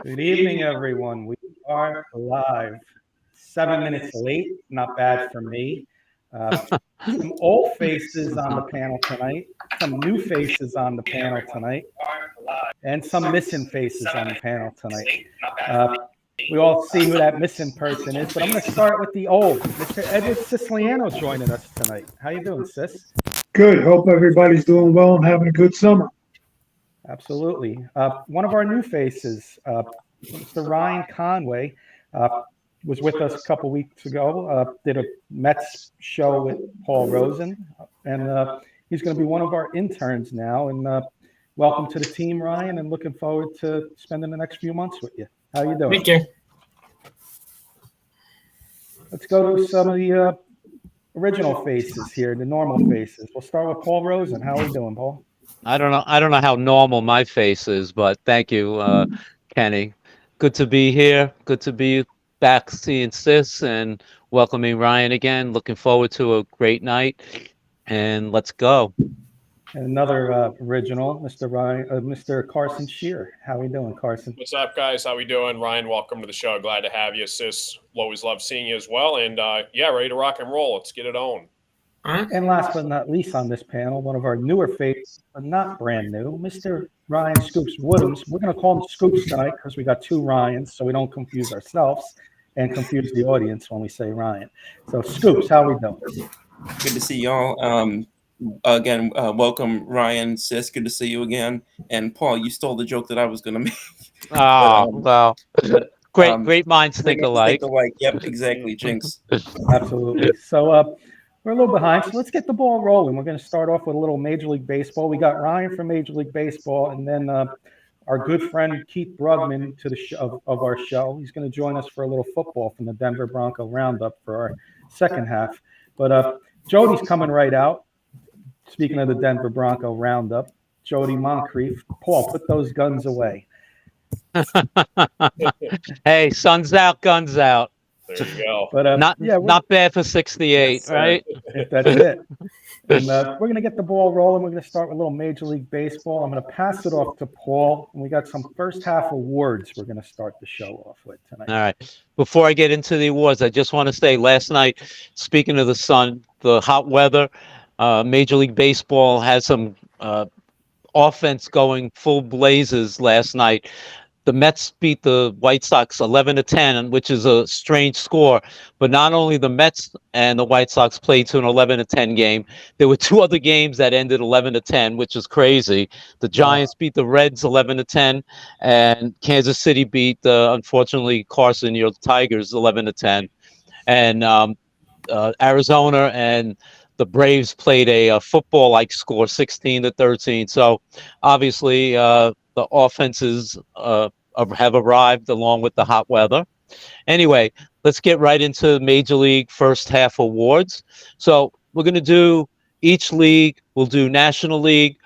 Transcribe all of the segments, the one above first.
Good evening, everyone. We are live. 7 minutes late, not bad for me. Some old faces on the panel tonight, some new faces on the panel tonight, and some missing faces on the panel tonight. We all see who that missing person is, but I'm going to start with the old. Mr. Edward Siciliano joining us tonight. How you doing, Sis? Good. Hope everybody's doing well and having a good summer. Absolutely. One of our new faces, Mr. Ryan Conway, was with us a couple weeks ago, did a Mets show with Paul Rosen, and he's going to be one of our interns now. And welcome to the team, Ryan, and looking forward to spending the next few months with you. How you doing? Thank you. Let's go to some of the original faces here, the normal faces. We'll start with Paul Rosen. How are you doing, Paul? I don't know how normal my face is, but thank you, Kenny. Good to be here. Good to be back seeing Sis and welcoming Ryan again. Looking forward to a great night, and let's go. And another original, Mr. Carson Shear. How are you doing, Carson? What's up, guys? How we doing? Ryan, welcome to the show. Glad to have you. Sis, always love seeing you as well. And yeah, ready to rock and roll. Let's get it on. And last but not least on this panel, one of our newer faces, but not brand new, Mr. Ryan Scoops Woodhams. We're going to call him Scoops tonight because we got two Ryans, so we don't confuse ourselves and confuse the audience when we say Ryan. So, Scoops, how are we doing? Good to see y'all. Again, welcome, Ryan, Sis. Good to see you again. And Paul, you stole the joke that I was going to make. Well, great minds think alike. Yep, exactly, Jinx. Absolutely. So, we're a little behind, so let's get the ball rolling. We're going to start off with a little Major League Baseball. We got Ryan from Major League Baseball, and then our good friend Keith Brugman to the show, of our show. He's going to join us for a little football from the Denver Bronco Roundup for our second half. But Jody's coming right out. Speaking of the Denver Bronco Roundup, Jody Moncrief. Paul, put those guns away. Hey, sun's out, guns out. There you go. But not bad for 68, Yes, right? That's it. And we're going to get the ball rolling. We're going to start with a little Major League Baseball. I'm going to pass it off to Paul. And we got some first half awards we're going to start the show off with tonight. All right. Before I get into the awards, I just want to say last night, speaking of the sun, the hot weather, Major League Baseball had some offense going full blazes last night. The Mets beat the White Sox 11-10, which is a strange score. But not only the Mets and the White Sox played to an 11-10 game, there were two other games that ended 11-10, which is crazy. The Giants beat the Reds 11-10, and Kansas City beat, unfortunately, Carson, your Tigers 11-10. And Arizona and the Braves played a football-like score, 16-13. So obviously, the offenses have arrived along with the hot weather. Anyway, let's get right into Major League first half awards. So we're going to do each league. We'll do National League.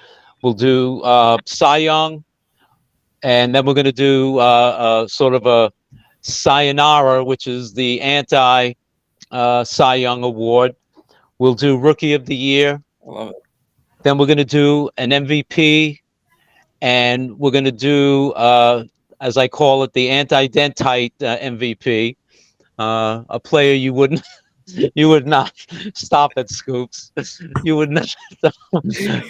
We'll do Cy Young. And then we're going to do sort of a sayonara, which is the anti Cy Young award. We'll do Rookie of the Year. I love it. Then we're going to do an MVP. And we're going to do, as I call it, the anti-dentite MVP, a player you would not stop at, Scoops. You would not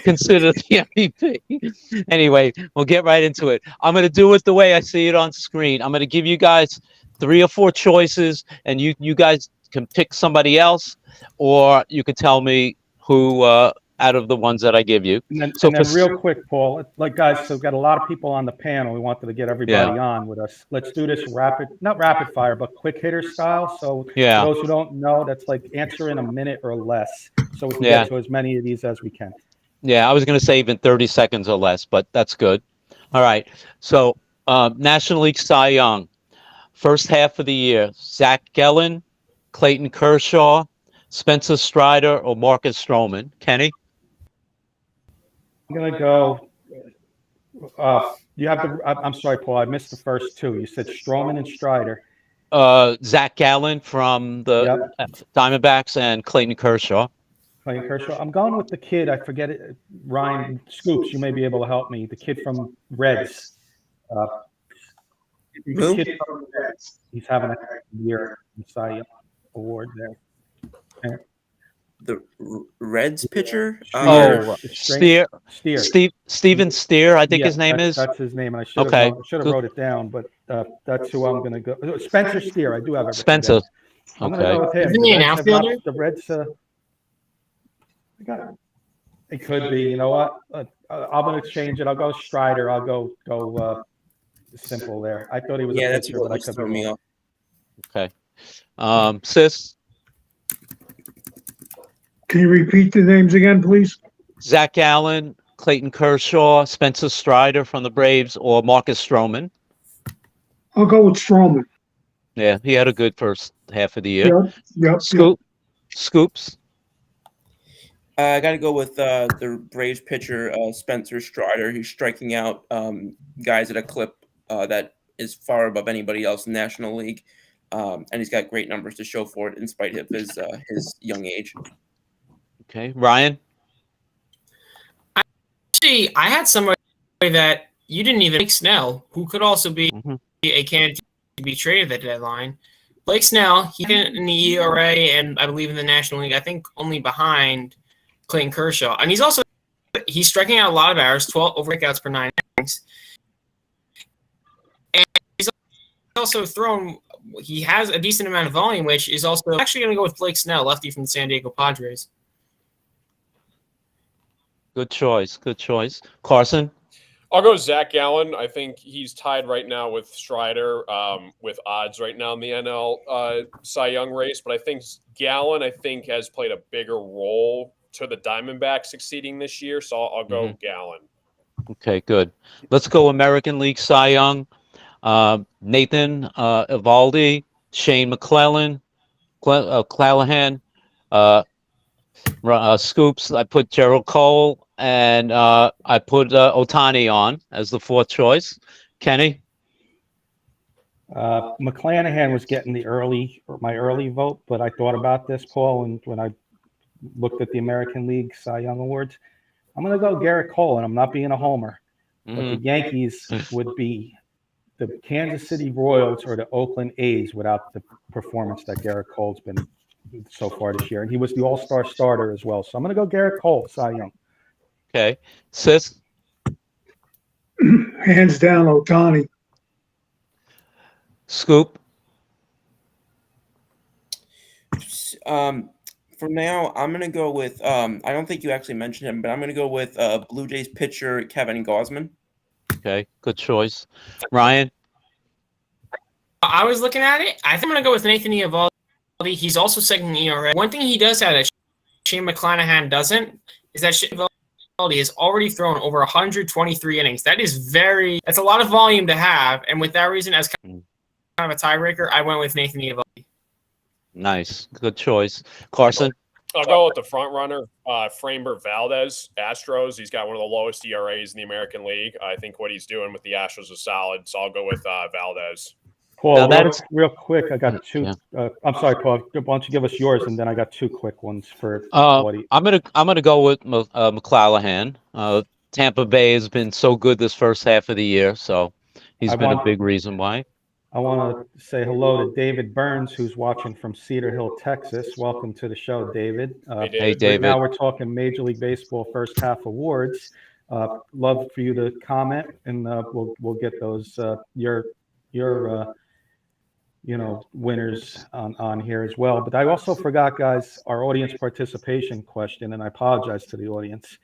consider the MVP. Anyway, we'll get right into it. I'm going to do it the way I see it on screen. I'm going to give you guys 3 or 4 choices, and you guys can pick somebody else, or you can tell me who out of the ones that I give you. And then real quick, Paul, guys, so we've got a lot of people on the panel. We wanted to get everybody on with us. Let's do this not rapid fire, but quick hitter style. So for those who don't know, that's like answer in a minute or less. So we can get to as many of these as we can. Yeah, I was going to say even 30 seconds or less, but that's good. All right. So National League Cy Young, first half of the year, Zach Gallen, Clayton Kershaw, Spencer Strider, or Marcus Stroman. Kenny? I'm going to go. You have the. I'm sorry, Paul. I missed the first two. You said Stroman and Strider. Zach Gallen from the Diamondbacks and Clayton Kershaw. Clayton Kershaw. I'm going with the kid. I forget it. Ryan Scoops. You may be able to help me. The kid from Reds. He's a Who? kid from the Reds. He's having a year in Cy Young award there. The Reds pitcher? Oh, Steer. Steven Steer, I think Yeah, his name is. That's his name, and I should have Okay, should have good. wrote it down, but that's who I'm going to go. Spencer Steer. I do have it. written Spencer. down. I'm going to Okay. go with him. Isn't The he an Reds have not- outfielder? The Reds. It could be. You know what? I'm going to change it. I'll go Strider. I'll go simple there. I thought he was Yeah, a that's pitcher, what but I was could be throwing me wrong. off. Okay. Sis, Can you repeat the names again, please? Zach Allen, Clayton Kershaw, Spencer Strider from the Braves, or Marcus Stroman. I'll go with Stroman. Yeah, he had a good first half of the year. Yep. Scoops. I got to go with the Braves pitcher, Spencer Strider. He's striking out guys at a clip that is far above anybody else in the National League. And he's got great numbers to show for it in spite of his young age. Okay, Ryan. Actually, I had somebody that you didn't even Blake Snell, who could also be Mhm. a candidate to be traded at the deadline. Blake Snell, he in the ERA and I believe in the National League, I think only behind Clayton Kershaw. And he's striking out a lot of errors, 12 over strikeouts per 9 innings. And he's also he has a decent amount of volume, which is also actually going to go with Blake Snell, lefty from the San Diego Padres. Good choice. Good choice. Carson. I'll go Zach Gallen. I think he's tied right now with Strider with odds right now in the NL Cy Young race. But I think Gallen, has played a bigger role to the Diamondbacks succeeding this year. So I'll go Gallen. Okay, good. Let's go American League Cy Young. Nathan Eovaldi, Shane McClellan, Callahan, Scoops. I put Gerald Cole, and I put Otani on as the fourth choice. Kenny? McClanahan was getting my early vote, but I thought about this, Paul, and when I looked at the American League Cy Young Awards, I'm going to go Garrett Cole, and I'm not being a homer. But the Yankees would be the Kansas City Royals or the Oakland A's without the performance that Garrett Cole's been so far this year. And he was the all-star starter as well. So I'm going to go Garrett Cole, Cy Young. Okay. Sis? Hands down, Otani. Scoop? For now, I'm going to go with, I don't think you actually mentioned him, but I'm going to go with Blue Jays pitcher Kevin Gausman. Okay, good choice. Ryan? I was looking at it. I think I'm going to go with Nathan Eovaldi. He's also second in ERA. One thing he does have that Shane McClanahan doesn't is that Shane Eovaldi has already thrown over 123 innings. That's a lot of volume to have. And with that reason, as kind of a tiebreaker, I went with Nathan Eovaldi. Nice. Good choice. Carson? I'll go with the front runner, Framber Valdez, Astros. He's got one of the lowest ERAs in the American League. I think what he's doing with the Astros is solid, so I'll go with Valdez. Paul, Now real quick, I got two. Yeah. I'm sorry, Paul. Why don't you give us yours, and then I got two quick ones for audience. I'm gonna go with McClanahan. Tampa Bay has been so good this first half of the year, so he's been a big reason why. I want to say hello to David Burns, who's watching from Cedar Hill, Texas. Welcome to the show, David. Hey, David. Right now we're talking Major League Baseball first half awards. Love for you to comment, and we'll get those your winners on here as well. But I also forgot, guys, our audience participation question, and I apologize to the audience.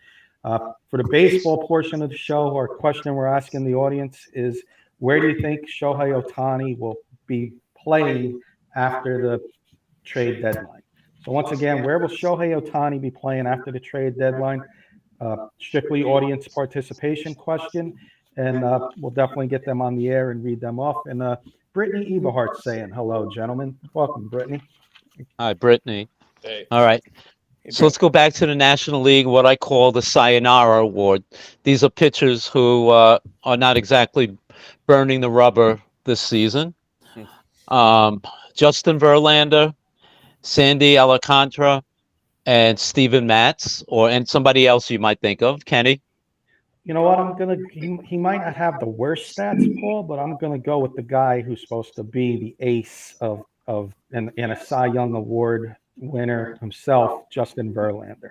For the baseball portion of the show, our question we're asking the audience is, where do you think Shohei Ohtani will be playing after the trade deadline? So once again, where will Shohei Ohtani be playing after the trade deadline? Strictly audience participation question, and we'll definitely get them on the air and read them off. And Brittany Eberhardt saying hello, gentlemen. Welcome, Brittany. Hi, Brittany. Hey. All right. So let's go back to the National League, what I call the Sayonara Award. These are pitchers who are not exactly burning the rubber this season. Justin Verlander, Sandy Alcantara, and Steven Matz, and somebody else you might think of. Kenny? You know what? He might not have the worst stats, Paul, but I'm gonna go with the guy who's supposed to be the ace and a Cy Young Award winner himself, Justin Verlander.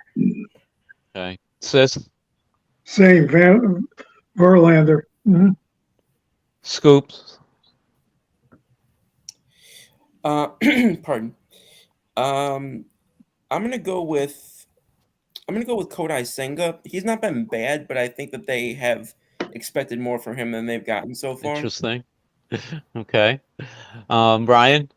Okay. Sis? Same, Verlander. Scoops? Pardon. I'm gonna go with Kodai Senga. He's not been bad, but I think that they have expected more from him than they've gotten so far. Interesting. Okay. Brian?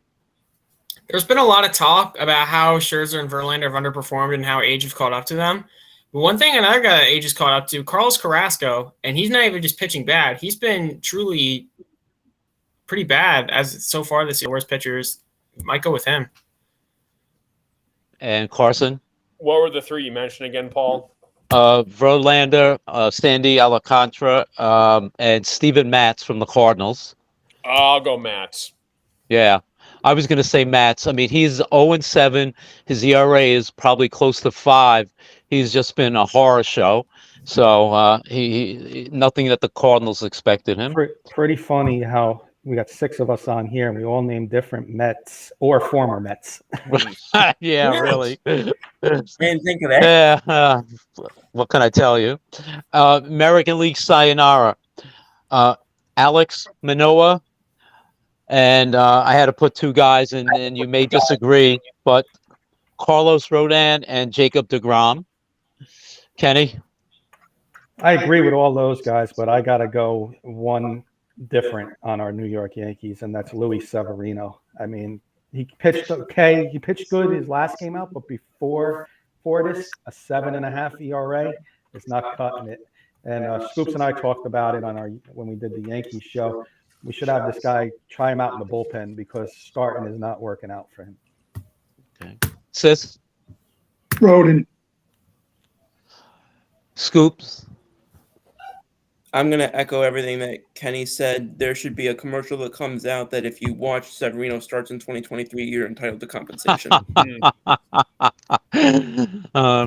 There's been a lot of talk about how Scherzer and Verlander have underperformed and how age has caught up to them. But one thing another guy that age has caught up to, Carlos Carrasco, and he's not even just pitching bad. He's been truly pretty bad as so far this year. Worst pitchers, might go with him. And Carson? What were the three you mentioned again, Paul? Verlander, Sandy Alcantara, and Steven Matz from the Cardinals. I'll go Mats. Yeah. I was going to say Matz. I mean, he's 0-7. His ERA is probably close to 5. He's just been a horror show. So he nothing that the Cardinals expected him. Pretty funny how we got 6 of us on here, and we all named different Mets or former Mets. Yeah, really. I didn't think of that. Yeah. What can I tell you? American League Sayonara. Alex Manoah. And I had to put 2 guys, and you may disagree, but Carlos Rodon and Jacob deGrom. Kenny? I agree with all those guys, but I got to go one different on our New York Yankees, and that's Luis Severino. I mean, he pitched okay. He pitched good his last game out, but before this, a 7.5 ERA is not cutting it. And Scoops and I talked about it when we did the Yankees show. We should have this guy try him out in the bullpen because starting is not working out for him. Okay. Sis? Roden. Scoops? I'm going to echo everything that Kenny said. There should be a commercial that comes out that if you watch Severino starts in 2023, you're entitled to compensation.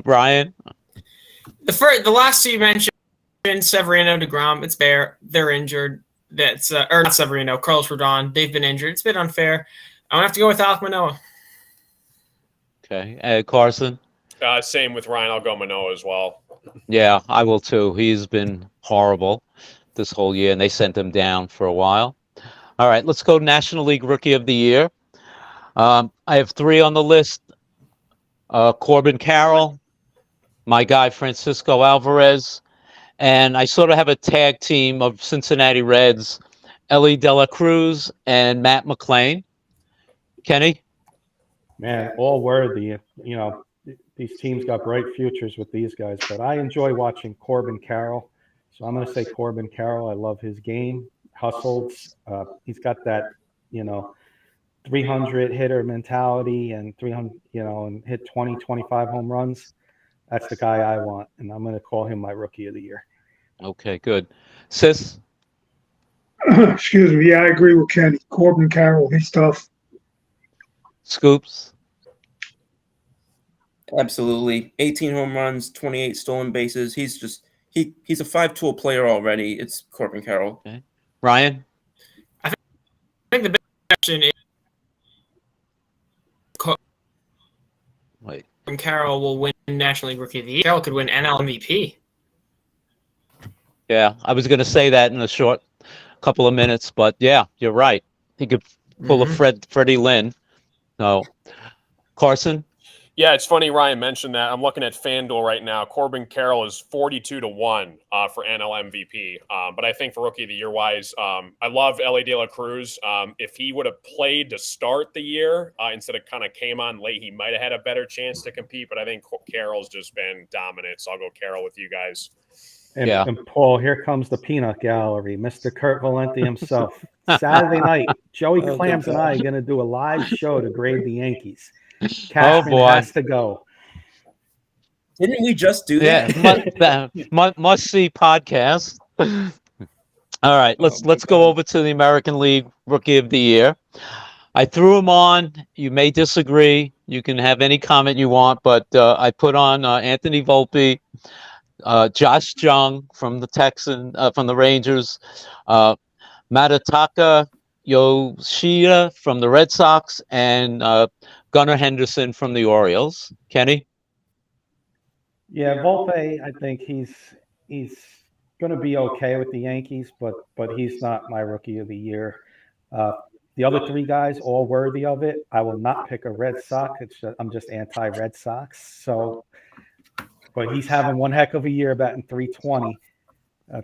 Brian? The last 2 you mentioned, Severino, deGrom, it's fair. They're injured. That's or not Severino, Carlos Rodon. They've been injured. It's a bit unfair. I'm gonna have to go with Alek Manoah. Okay. Carson? Same with Ryan. I'll go Manoah as well. Yeah, I will too. He's been horrible this whole year, and they sent him down for a while. All right, let's go National League Rookie of the Year. I have 3 on the list. Corbin Carroll, my guy Francisco Alvarez, and I sort of have a tag team of Cincinnati Reds, Ellie De La Cruz and Matt McClain. Kenny? Man, all worthy. You know, these teams got bright futures with these guys, but I enjoy watching Corbin Carroll. So I'm going to say Corbin Carroll. I love his game, hustles. He's got that, 300 hitter mentality and 300, and hit 20, 25 home runs. That's the guy I want, and I'm going to call him my Rookie of the Year. Okay, good. Sis? Excuse me. Yeah, I agree with Kenny. Corbin Carroll, he's tough. Scoops? Absolutely. 18 home runs, 28 stolen bases. He's a 5-tool player already. It's Corbin Carroll. Okay. Ryan? I think the big question is Wait. Corbin Carroll will win National League Rookie of the Year. Carroll could win NL MVP. Yeah, I was going to say that in a short couple of minutes, but yeah, you're right. He could pull a Freddie Lynn. So, Carson? Yeah, it's funny Ryan mentioned that. I'm looking at FanDuel right now. Corbin Carroll is 42-1 for NL MVP. But I think for Rookie of the Year wise, I love Ellie De La Cruz. If he would have played to start the year instead of kind of came on late, he might have had a better chance to compete. But I think Carroll's just been dominant. So I'll go Carroll with you guys. And Paul, here comes the peanut gallery, Mr. Kurt Valenti himself. Saturday night, Joey Clams and I are going to do a live show to grade the Yankees. Cashman has to go. Didn't we just do that? Yeah, must see podcast. All right, let's go over to the American League Rookie of the Year. I threw him on. You may disagree. You can have any comment you want, but I put on Anthony Volpe, Josh Jung from the Rangers, Matataka Yoshida from the Red Sox, and Gunnar Henderson from the Orioles. Kenny? Yeah, Volpe, I think he's going to be okay with the Yankees, but he's not my rookie of the year. The other three guys, all worthy of it. I will not pick a Red Sox. I'm just anti-Red Sox. So, but he's having one heck of a year, batting 320,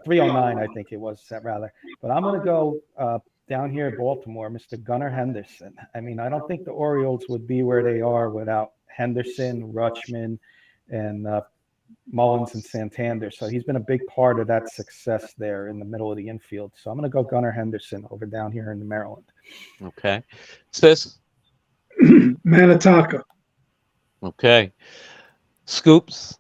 309, I think it was rather. But I'm going to go down here at Baltimore, Mr. Gunnar Henderson. I mean, I don't think the Orioles would be where they are without Henderson, Rutschman, and Mullins and Santander. So he's been a big part of that success there in the middle of the infield. So I'm going to go Gunnar Henderson over down here in Maryland. Okay. Sis? Manataka. Okay. Scoops?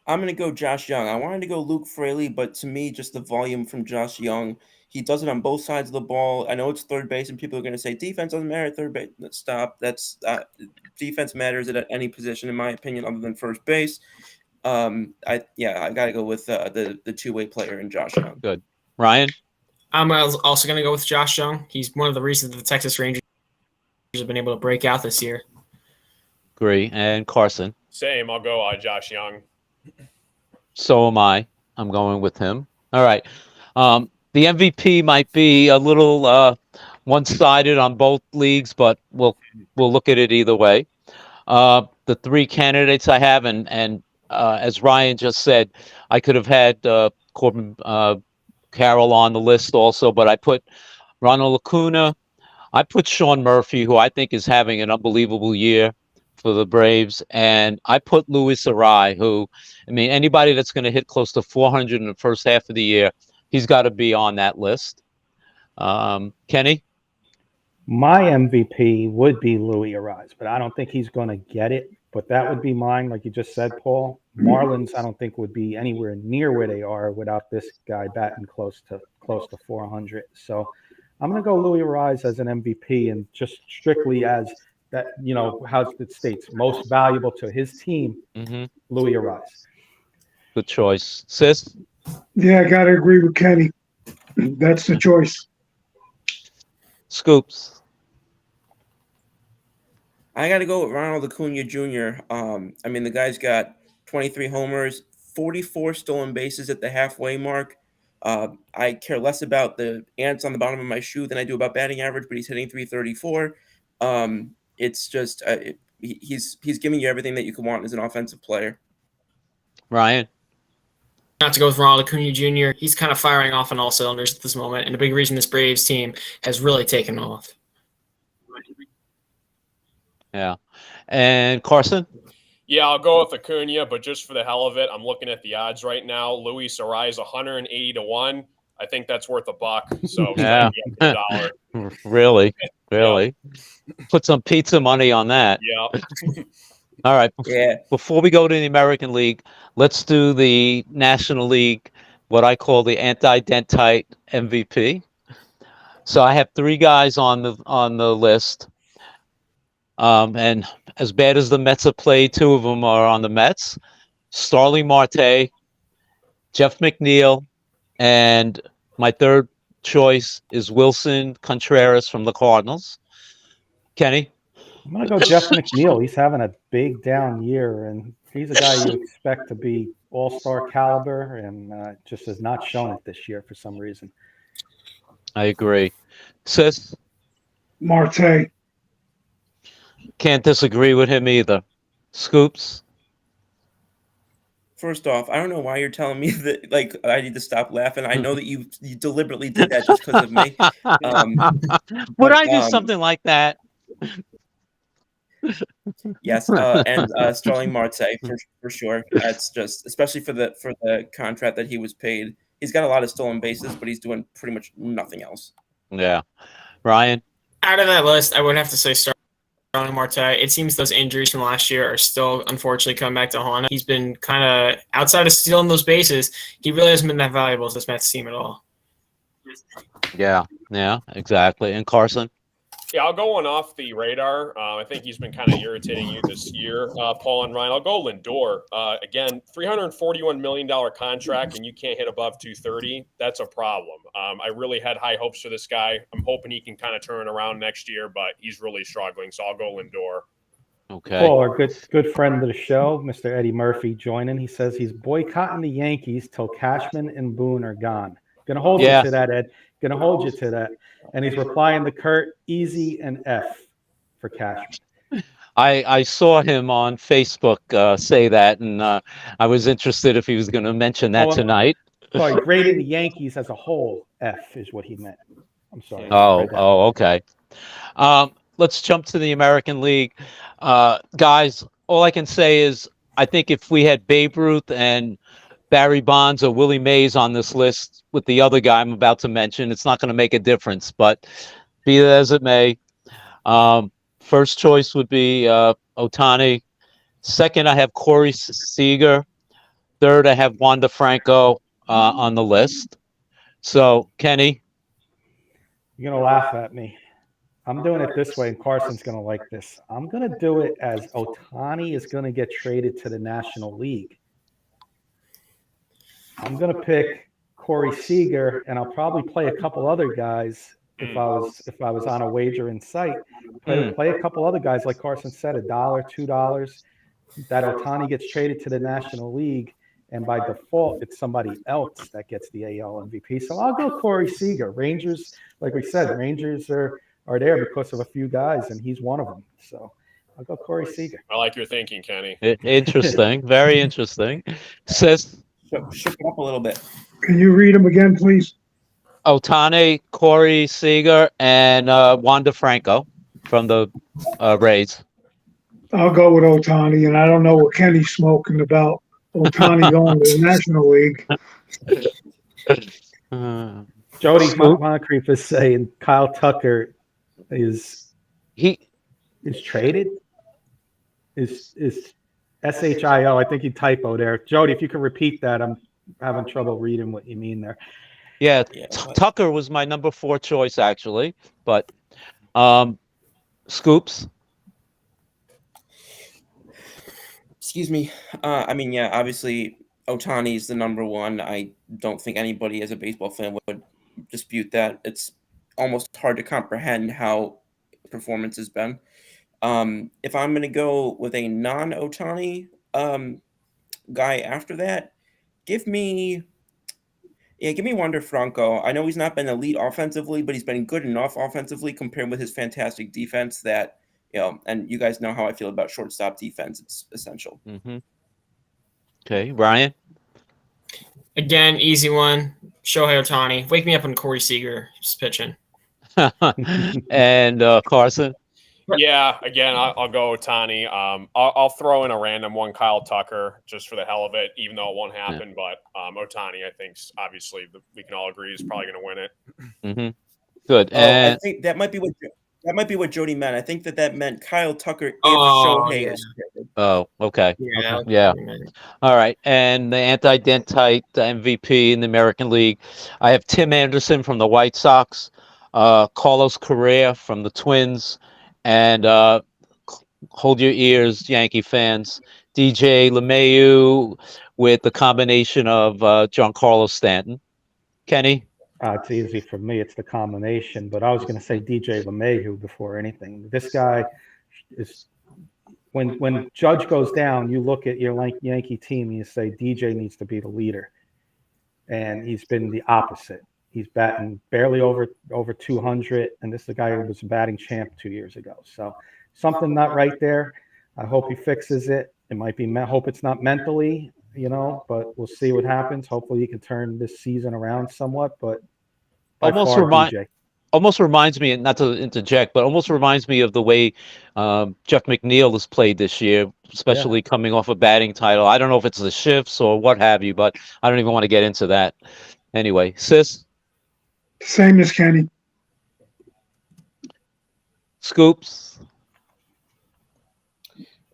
I'm going to go Josh Young. I wanted to go Luke Fraley, but to me, just the volume from Josh Young, he does it on both sides of the ball. I know it's third base, and people are going to say defense doesn't matter at third base. Stop. That's defense matters at any position, in my opinion, other than first base. I got to go with the two-way player in Josh Young. Good. Ryan? I'm also going to go with Josh Young. He's one of the reasons the Texas Rangers have been able to break out this year. Agree. And Carson? Same. I'll go Josh Young. So am I. I'm going with him. All right. The MVP might be a little one-sided on both leagues, but we'll look at it either way. The three candidates I have, and as Ryan just said, I could have had Corbin Carroll on the list also, but I put Ronald Acuna. I put Sean Murphy, who I think is having an unbelievable year for the Braves, and I put Luis Arai, who, I mean, anybody that's going to hit close to 400 in the first half of the year, he's got to be on that list. Kenny? My MVP would be Louis Arise, but I don't think he's going to get it. But that would be mine, like you just said, Paul. Marlins, I don't think would be anywhere near where they are without this guy batting close to 400. So I'm going to go Louis Arise as an MVP, and just strictly as that, you know, how it states most valuable to his team. Louis Arise. Good choice. Sis? Yeah, I got to agree with Kenny. That's the choice. Scoops? I got to go with Ronald Acuna Jr. I mean, the guy's got 23 homers, 44 stolen bases at the halfway mark. I care less about the ants on the bottom of my shoe than I do about batting average, but he's hitting 334. It's just he's giving you everything that you could want as an offensive player. Ryan? Not to go with Ronald Acuna Jr., he's kind of firing off on all cylinders at this moment, and a big reason this Braves team has really taken off. Yeah. And Carson? Yeah, I'll go with Acuna, but just for the hell of it, I'm looking at the odds right now. Luis Arai is 180 to 1. I think that's worth $1. So yeah. $1. Really? Yeah. Put some pizza money on that. Yeah. All right. Yeah. Before we go to the American League, let's do the National League, what I call the anti-dentite MVP. So I have three guys on the list. And as bad as the Mets have played, two of them are on the Mets. Starling Marte, Jeff McNeil, and my third choice is Wilson Contreras from the Cardinals. Kenny? I'm going to go Jeff McNeil. He's having a big down year, and he's a guy you expect to be all-star caliber, and just has not shown it this year for some reason. I agree. Sis? Marte. Can't disagree with him either. Scoops? First off, I don't know why you're telling me that, like, I need to stop laughing. I know that you deliberately did that just because of me. Would I do something like that? Yes, and Starling Marte for sure. That's just, especially for the contract that he was paid. He's got a lot of stolen bases, but he's doing pretty much nothing else. Yeah. Ryan? Out of that list, I would have to say Starling Marte. It seems those injuries from last year are still unfortunately coming back to haunt him. He's been kind of, outside of stealing those bases, he really hasn't been that valuable to this Mets team at all. Yeah, exactly. And Carson? Yeah, I'll go one off the radar. I think he's been kind of irritating you this year, Paul and Ryan. I'll go Lindor. Again, $341 million contract, and you can't hit above 230. That's a problem. I really had high hopes for this guy. I'm hoping he can kind of turn it around next year, but he's really struggling. So I'll go Lindor. Okay. Paul, our good friend of the show, Mr. Eddie Murphy, joining. He says he's boycotting the Yankees till Cashman and Boone are gone. Gonna hold Yeah. you to that, Ed. Gonna hold you to that. And he's replying to Kurt, easy and F for Cashman. I saw him on Facebook say that, and I was interested if he was going to mention that tonight. Sorry, grading the Yankees as a whole, F is what he meant. I'm sorry. Oh, okay. Let's jump to the American League. Guys, all I can say is I think if we had Babe Ruth and Barry Bonds or Willie Mays on this list with the other guy I'm about to mention, it's not going to make a difference. But be that as it may, first choice would be Ohtani. Second, I have Corey Seager. Third, I have Wander Franco on the list. So, Kenny. You're going to laugh at me. I'm doing it this way, and Carson's going to like this. I'm going to do it as Ohtani is going to get traded to the National League. I'm going to pick Corey Seager, and I'll probably play a couple other guys if I was on a wager in sight. Play a couple other guys, like Carson said, $1, $2. That Ohtani gets traded to the National League, and by default, it's somebody else that gets the AL MVP. So I'll go Corey Seager. Rangers, like we said, Rangers are there because of a few guys, and he's one of them. So I'll go Corey Seager. I like your thinking, Kenny. Interesting. Very interesting. Says Shook it up a little bit. Can you read them again, please? Ohtani, Corey Seager, and Wander Franco from the Rays. I'll go with Ohtani, and I don't know what Kenny's smoking about Ohtani going to the National League. Jody Moncrief is saying Kyle Tucker is traded. Is SHIO? I think you typo there. Jody, if you can repeat that, I'm having trouble reading what you mean there. Yeah, Tucker was my number 4 choice actually, but Scoops. Excuse me. I mean, yeah, obviously Ohtani is the number 1. I don't think anybody as a baseball fan would dispute that. It's almost hard to comprehend how performance has been. If I'm going to go with a non-Ohtani guy after that, give me Wander Franco. I know he's not been elite offensively, but he's been good enough offensively compared with his fantastic defense that, and you guys know how I feel about shortstop defense. It's essential. Mm-hmm. Okay, Ryan? Again, easy one. Shohei Ohtani. Wake me up when Corey Seager is pitching. And Carson? Yeah, again, I'll go Ohtani. I'll throw in a random one, Kyle Tucker, just for the hell of it, even though it won't happen. But Ohtani, I think, obviously, we can all agree is probably going to win it. Mm-hmm. Good. I think that might be what Jody meant. I think that meant Kyle Tucker if Shohei is traded. Oh, okay. Yeah. Yeah. All right. And the anti-dentite MVP in the American League, I have Tim Anderson from the White Sox, Carlos Correa from the Twins, and hold your ears, Yankee fans, DJ LeMahieu with the combination of Giancarlo Stanton. Kenny? It's easy for me. It's the combination. But I was going to say DJ LeMahieu before anything. This guy is when Judge goes down, you look at your Yankee team and you say DJ needs to be the leader, and he's been the opposite. He's batting barely over 200, and this is the guy who was a batting champ 2 years ago. So something not right there. I hope he fixes it. It might be. Hope it's not mentally, but we'll see what happens. Hopefully, he can turn this season around somewhat. But almost reminds me, not to interject, but almost reminds me of the way Jeff McNeil has played this year, especially coming off a batting title. I don't know if it's the shifts or what have you, but I don't even want to get into that. Anyway, Sis? Same as Kenny. Scoops?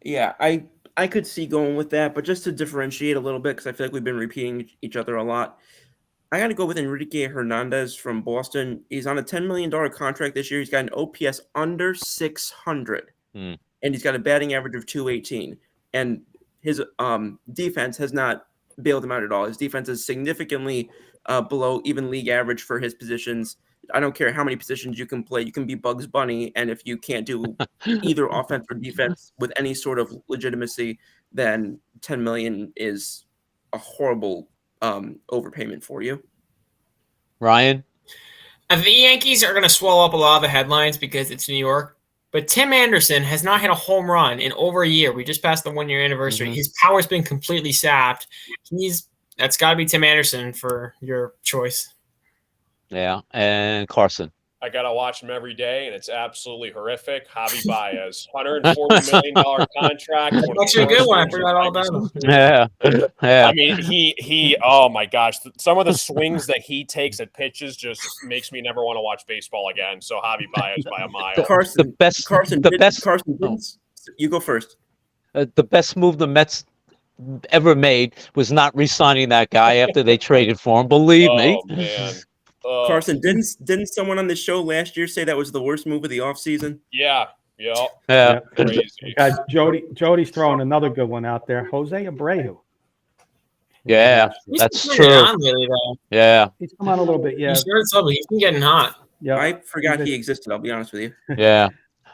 Yeah, I could see going with that, but just to differentiate a little bit, because I feel like we've been repeating each other a lot, I got to go with Enrique Hernandez from Boston. He's on a $10 million contract this year. He's got an OPS under 600, and he's got a batting average of 218. And his defense has not bailed him out at all. His defense is significantly below even league average for his positions. I don't care how many positions you can play. You can be Bugs Bunny, and if you can't do either offense or defense with any sort of legitimacy, then $10 million is a horrible overpayment for you. Ryan? The Yankees are going to swallow up a lot of the headlines because it's New York. But Tim Anderson has not hit a home run in over a year. We just passed the 1 year anniversary. His power's been completely sapped. That's got to be Tim Anderson for your choice. Yeah, and Carson. I got to watch him every day, and it's absolutely horrific. Javi Baez, $140 million contract. That's actually a good one. I forgot all about him. Yeah. I mean, he. Oh my gosh, some of the swings that he takes at pitches just makes me never want to watch baseball again. So Javi Baez by a mile. You go first. The best move the Mets ever made was not re-signing that guy after they traded for him. Believe me. Man. Carson, didn't someone on the show last year say that was the worst move of the offseason? Yeah. Crazy. Guys, Jody's throwing another good one out there. Jose Abreu. Yeah, that's true. Yeah. He's come on a little bit. Yeah. He's been getting hot. Yeah. I forgot he existed. I'll be honest with you. Yeah.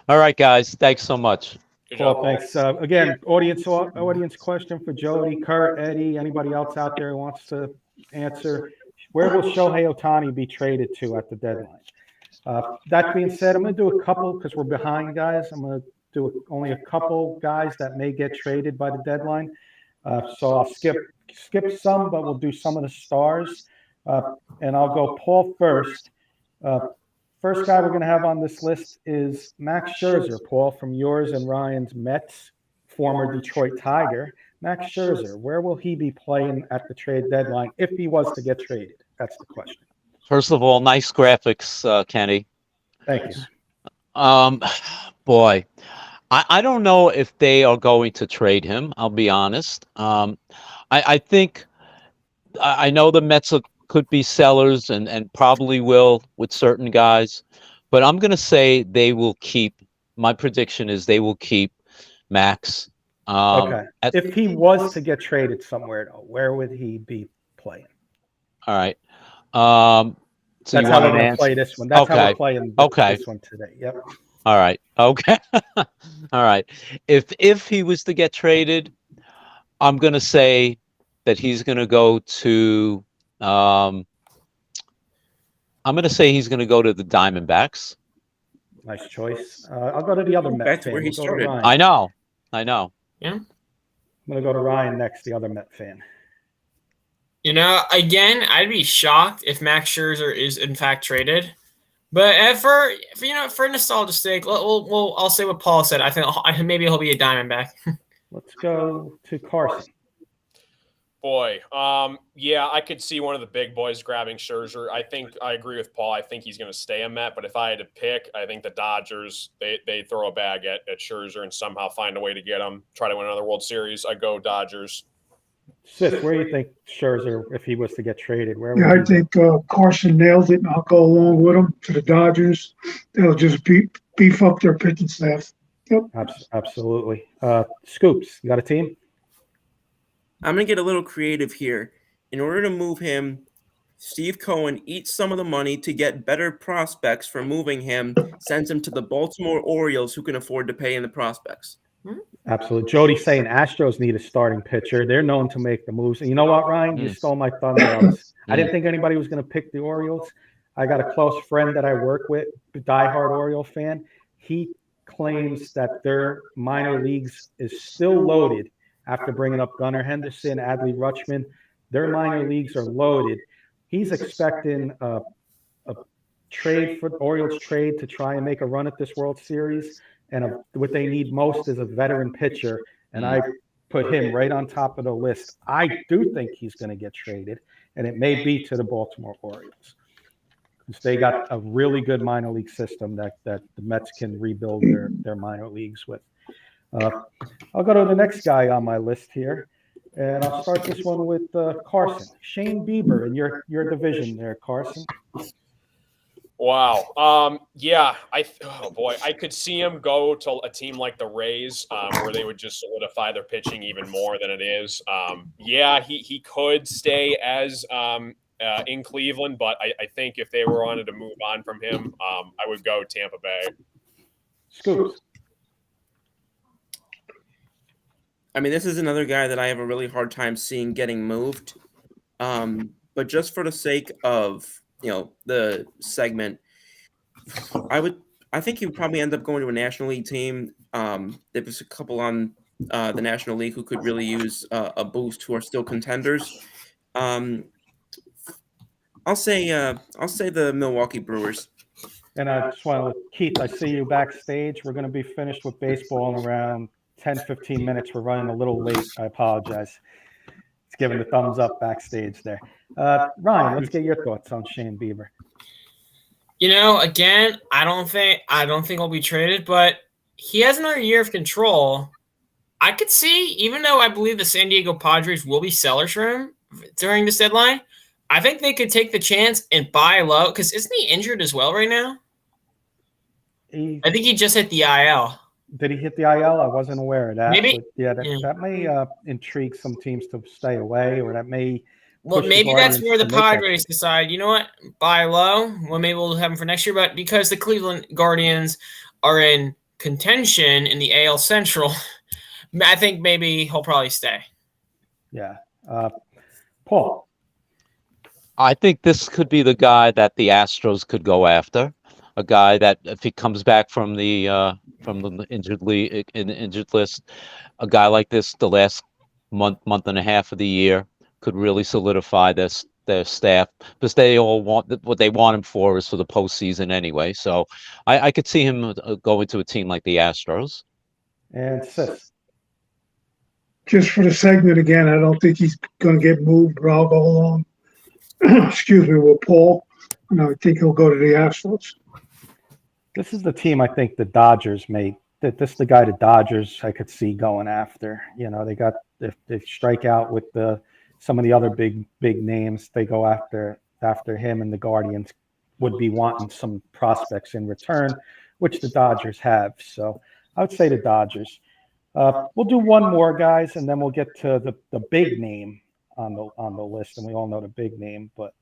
All right, guys. Thanks so much. Well, thanks. Again, audience question for Jody, Kurt, Eddie, anybody else out there who wants to answer. Where will Shohei Ohtani be traded to at the deadline? That being said, I'm going to do a couple because we're behind, guys. I'm going to do only a couple guys that may get traded by the deadline. So I'll skip some, but we'll do some of the stars. And I'll go Paul first. First guy we're going to have on this list is Max Scherzer, Paul, from yours and Ryan's Mets, former Detroit Tiger. Max Scherzer, where will he be playing at the trade deadline if he was to get traded? That's the question. First of all, nice graphics, Kenny. Thank you. Boy, I don't know if they are going to trade him. I'll be honest. I think I know the Mets could be sellers and probably will with certain guys, but I'm going to say they will keep. My prediction is they will keep Max. Okay. If he was to get traded somewhere, though, where would he be playing? All right. So that's how we're going to play this one. That's how we're playing this one today. Yep. All right. Okay. All right. If he was to get traded, I'm going to say that he's going to go to. I'm going to say he's going to go to the Diamondbacks. Nice choice. I'll go to the other Mets fan. Where he started. I know. Yeah. I'm going to go to Ryan next, the other Met fan. Again, I'd be shocked if Max Scherzer is in fact traded. But for nostalgia's sake, I'll say what Paul said. I think maybe he'll be a Diamondback. Let's go to Carson. Boy, yeah, I could see one of the big boys grabbing Scherzer. I think I agree with Paul. I think he's going to stay a Met, but if I had to pick, I think the Dodgers, they throw a bag at Scherzer and somehow find a way to get him, try to win another World Series. I go Dodgers. Sis, where do you think Scherzer, if he was to get traded? I think Carson nailed it, and I'll go along with him to the Dodgers. They'll just beef up their pitching staff. Yep. Absolutely. Scoops, you got a team? I'm going to get a little creative here. In order to move him, Steve Cohen eats some of the money to get better prospects for moving him, sends him to the Baltimore Orioles who can afford to pay in the prospects. Absolutely. Jody's saying Astros need a starting pitcher. They're known to make the moves. And you know what, Ryan? You stole my thunder. I didn't think anybody was going to pick the Orioles. I got a close friend that I work with, a diehard Oriole fan. He claims that their minor leagues is still loaded after bringing up Gunnar Henderson, Adley Rutschman. Their minor leagues are loaded. He's expecting a trade for the Orioles trade to try and make a run at this World Series. And what they need most is a veteran pitcher. And I put him right on top of the list. I do think he's going to get traded, and it may be to the Baltimore Orioles. Because they got a really good minor league system that the Mets can rebuild their minor leagues with. I'll go to the next guy on my list here. And I'll start this one with Carson. Shane Bieber in your division there, Carson. Wow. Yeah. Oh boy, I could see him go to a team like the Rays, where they would just solidify their pitching even more than it is. Yeah, he could stay as in Cleveland, but I think if they were wanted to move on from him, I would go Tampa Bay. Scoops. I mean, this is another guy that I have a really hard time seeing getting moved. But just for the sake of the segment, I think he would probably end up going to a National League team. There's a couple on the National League who could really use a boost, who are still contenders. I'll say the Milwaukee Brewers. And I just want to, Keith, I see you backstage. We're going to be finished with baseball in around 10, 15 minutes. We're running a little late. I apologize. It's giving the thumbs up backstage there. Ryan, let's get your thoughts on Shane Bieber. Again, I don't think he'll be traded, but he has another year of control. I could see, even though I believe the San Diego Padres will be sellers for him during this deadline, I think they could take the chance and buy low, because isn't he injured as well right now? I think he just hit the IL. Did he hit the IL? I wasn't aware of that. Maybe. But that may intrigue some teams to stay away, or that may. Well, maybe that's where the Padres decide, you know what, buy low. Well, maybe we'll have him for next year. But because the Cleveland Guardians are in contention in the AL Central, I think maybe he'll probably stay. Yeah. Paul. I think this could be the guy that the Astros could go after. A guy that, if he comes back from the injured list, a guy like this, the last month and a half of the year, could really solidify their staff, because they all want what they want him for is for the postseason anyway. So I could see him going to a team like the Astros. And Sis. Just for the segment again, I don't think he's going to get moved, but I'll go along. Excuse me, with Paul. And I think he'll go to the Astros. This is the team I think the Dodgers made. This is the guy the Dodgers I could see going after. They got, if they strike out with some of the other big names, they go after him, and the Guardians would be wanting some prospects in return, which the Dodgers have. So I would say the Dodgers. We'll do one more, guys, and then we'll get to the big name on the list, and we all know the big name. But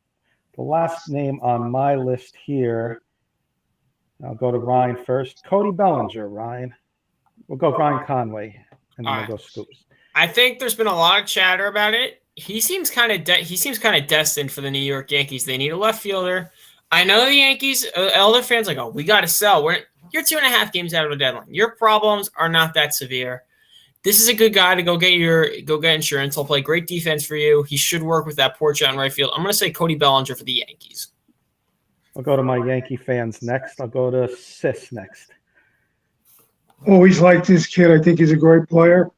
the last name on my list here, I'll go to Ryan first. Cody Bellinger, Ryan. We'll go Ryan Conway, and then we'll go Scoops. I think there's been a lot of chatter about it. He seems kind of destined for the New York Yankees. They need a left fielder. I know the Yankees, other fans like, oh, we got to sell. You're 2.5 games out of a deadline. Your problems are not that severe. This is a good guy to go get insurance. He'll play great defense for you. He should work with that porch out in right field. I'm going to say Cody Bellinger for the Yankees. I'll go to my Yankee fans next. I'll go to Sis next. Always liked this kid. I think he's a great player.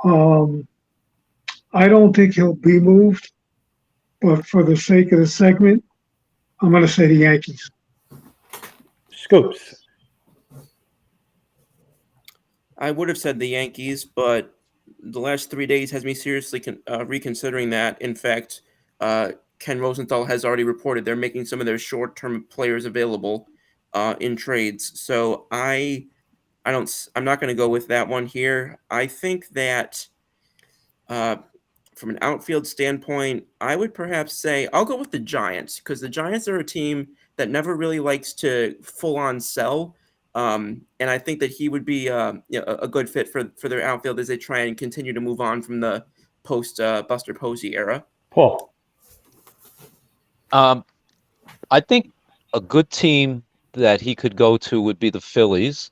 I don't think he'll be moved, but for the sake of the segment, I'm going to say the Yankees. Scoops. I would have said the Yankees, but the last 3 days has me seriously reconsidering that. In fact, Ken Rosenthal has already reported they're making some of their short-term players available in trades. So I'm not going to go with that one here. I think that from an outfield standpoint, I would perhaps say I'll go with the Giants, because the Giants are a team that never really likes to full-on sell. And I think that he would be a good fit for their outfield as they try and continue to move on from the post Buster Posey era. Paul. I think a good team that he could go to would be the Phillies.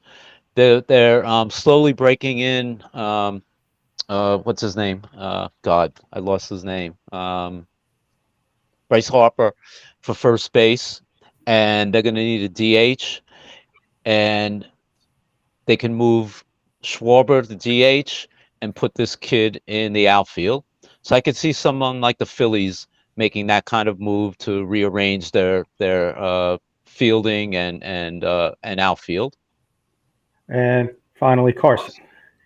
They're slowly breaking in. What's his name? God, I lost his name. Bryce Harper for first base, and they're going to need a DH, and they can move Schwarber to DH and put this kid in the outfield. So I could see someone like the Phillies making that kind of move to rearrange their fielding and outfield. And finally, Carson.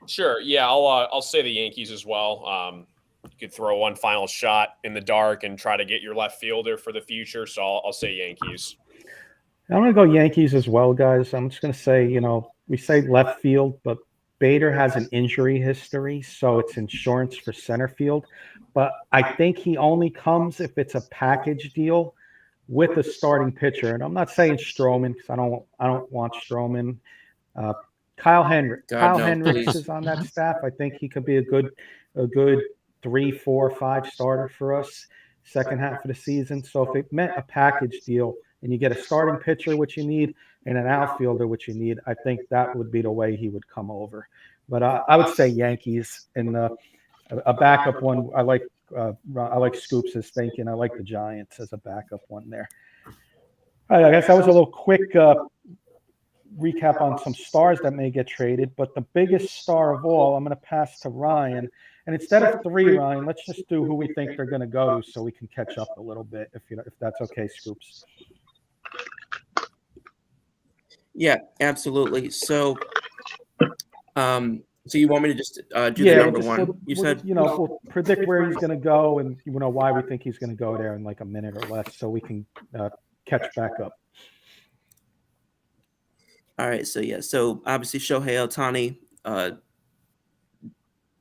Sure. Yeah, I'll say the Yankees as well. You could throw one final shot in the dark and try to get your left fielder for the future. So I'll say Yankees. I'm going to go Yankees as well, guys. I'm just going to say, we say left field, but Bader has an injury history, so it's insurance for center field. But I think he only comes if it's a package deal with a starting pitcher. And I'm not saying Stroman because I don't want Stroman. Kyle Hendricks. God, Kyle no, Hendricks please. is on that staff. I think he could be a good 3, 4, 5 starter for us second half of the season. So if it meant a package deal and you get a starting pitcher, which you need, and an outfielder, which you need, I think that would be the way he would come over. But I would say Yankees, and a backup one. I like Scoops' thinking. I like the Giants as a backup one there. All right, I guess that was a little quick recap on some stars that may get traded, but the biggest star of all, I'm going to pass to Ryan. And instead of 3, Ryan, let's just do who we think they're going to go to, so we can catch up a little bit, if that's okay, Scoops. Yeah, absolutely. So, so you want me to just do the number one? You said, we'll predict where he's going to go, and why we think he's going to go there in like a minute or less, so we can catch back up. All right, so obviously Shohei Ohtani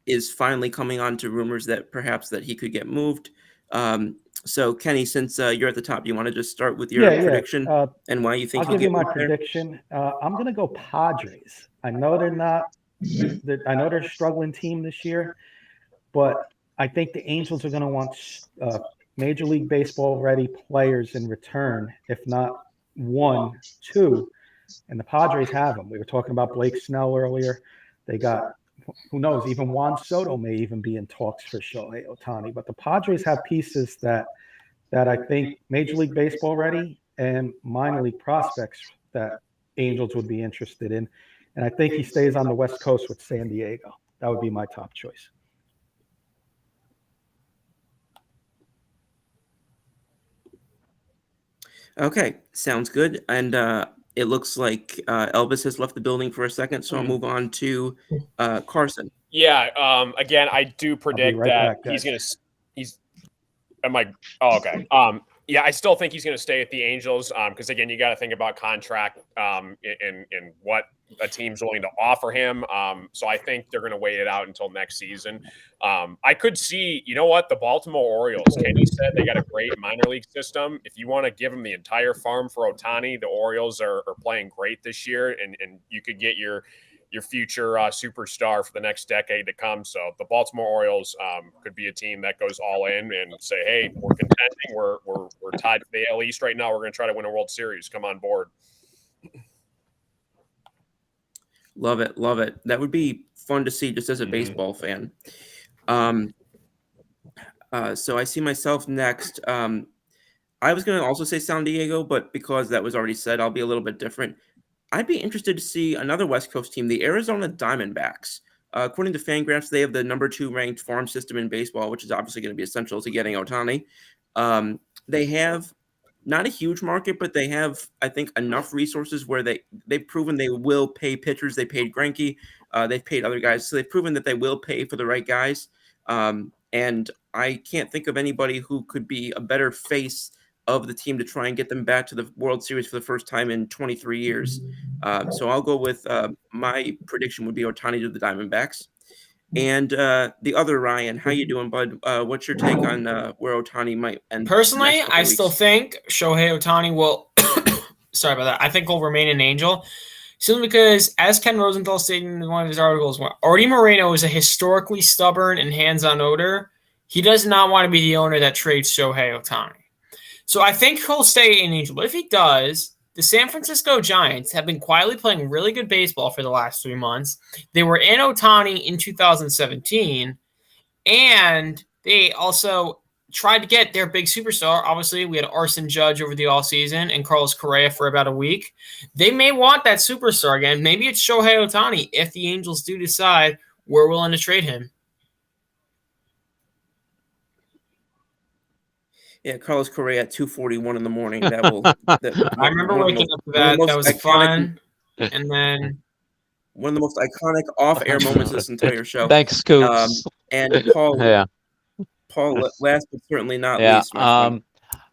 is finally coming on to rumors that perhaps that he could get moved. So Kenny, since you're at the top, you want to just start with your prediction and why you think I'll give you my prediction. I'm going to go Padres. I know they're not. I know they're a struggling team this year, but I think the Angels are going to want Major League Baseball ready players in return, if not 1, 2. And the Padres have them. We were talking about Blake Snell earlier. They got, who knows, even Juan Soto may even be in talks for Shohei Ohtani. But the Padres have pieces that I think Major League Baseball ready and minor league prospects that Angels would be interested in. And I think he stays on the West Coast with San Diego. That would be my top choice. Okay, sounds good. And it looks like Elvis has left the building for a second, so I'll move on to Carson. Yeah. Again, I do predict that he's going to. Am I? Oh, okay. Yeah, I still think he's going to stay at the Angels because, again, you got to think about contract and what a team's willing to offer him. So I think they're going to wait it out until next season. I could see, the Baltimore Orioles, Kenny said they got a great minor league system. If you want to give them the entire farm for Ohtani, the Orioles are playing great this year, and you could get your future superstar for the next decade to come. So the Baltimore Orioles could be a team that goes all in and say, hey, we're contending. We're tied for the AL East right now. We're going to try to win a World Series. Come on board. Love it. Love it. That would be fun to see just as a baseball fan. So I see myself next. I was going to also say San Diego, but because that was already said, I'll be a little bit different. I'd be interested to see another West Coast team, the Arizona Diamondbacks. According to Fangraphs, they have the number 2 ranked farm system in baseball, which is obviously going to be essential to getting Ohtani. They have not a huge market, but they have, I think, enough resources where they've proven they will pay pitchers. They paid Greinke. They've paid other guys. So they've proven that they will pay for the right guys. And I can't think of anybody who could be a better face of the team to try and get them back to the World Series for the first time in 23 years. So I'll go with my prediction would be Ohtani to the Diamondbacks. And the other Ryan, how you doing, bud? What's your take on where Ohtani might end? Personally, I still think Shohei Ohtani will sorry about that. I think he'll remain an Angel. Simply because, as Ken Rosenthal stated in one of his articles, Artie Moreno is a historically stubborn and hands-on owner. He does not want to be the owner that trades Shohei Ohtani. So I think he'll stay an Angel. But if he does, the San Francisco Giants have been quietly playing really good baseball for the last 3 months. They were in Ohtani in 2017, and they also tried to get their big superstar. Obviously, we had Arson Judge over the offseason and Carlos Correa for about a week. They may want that superstar again. Maybe it's Shohei Ohtani if the Angels do decide we're willing to trade him. Yeah, Carlos Correa at 2:41 in the morning. I remember waking up to that. That was fun. And then one of the most iconic off-air moments of this entire show. Thanks, Scoops. And Paul, Yeah. last but certainly not Yeah. least, my friend.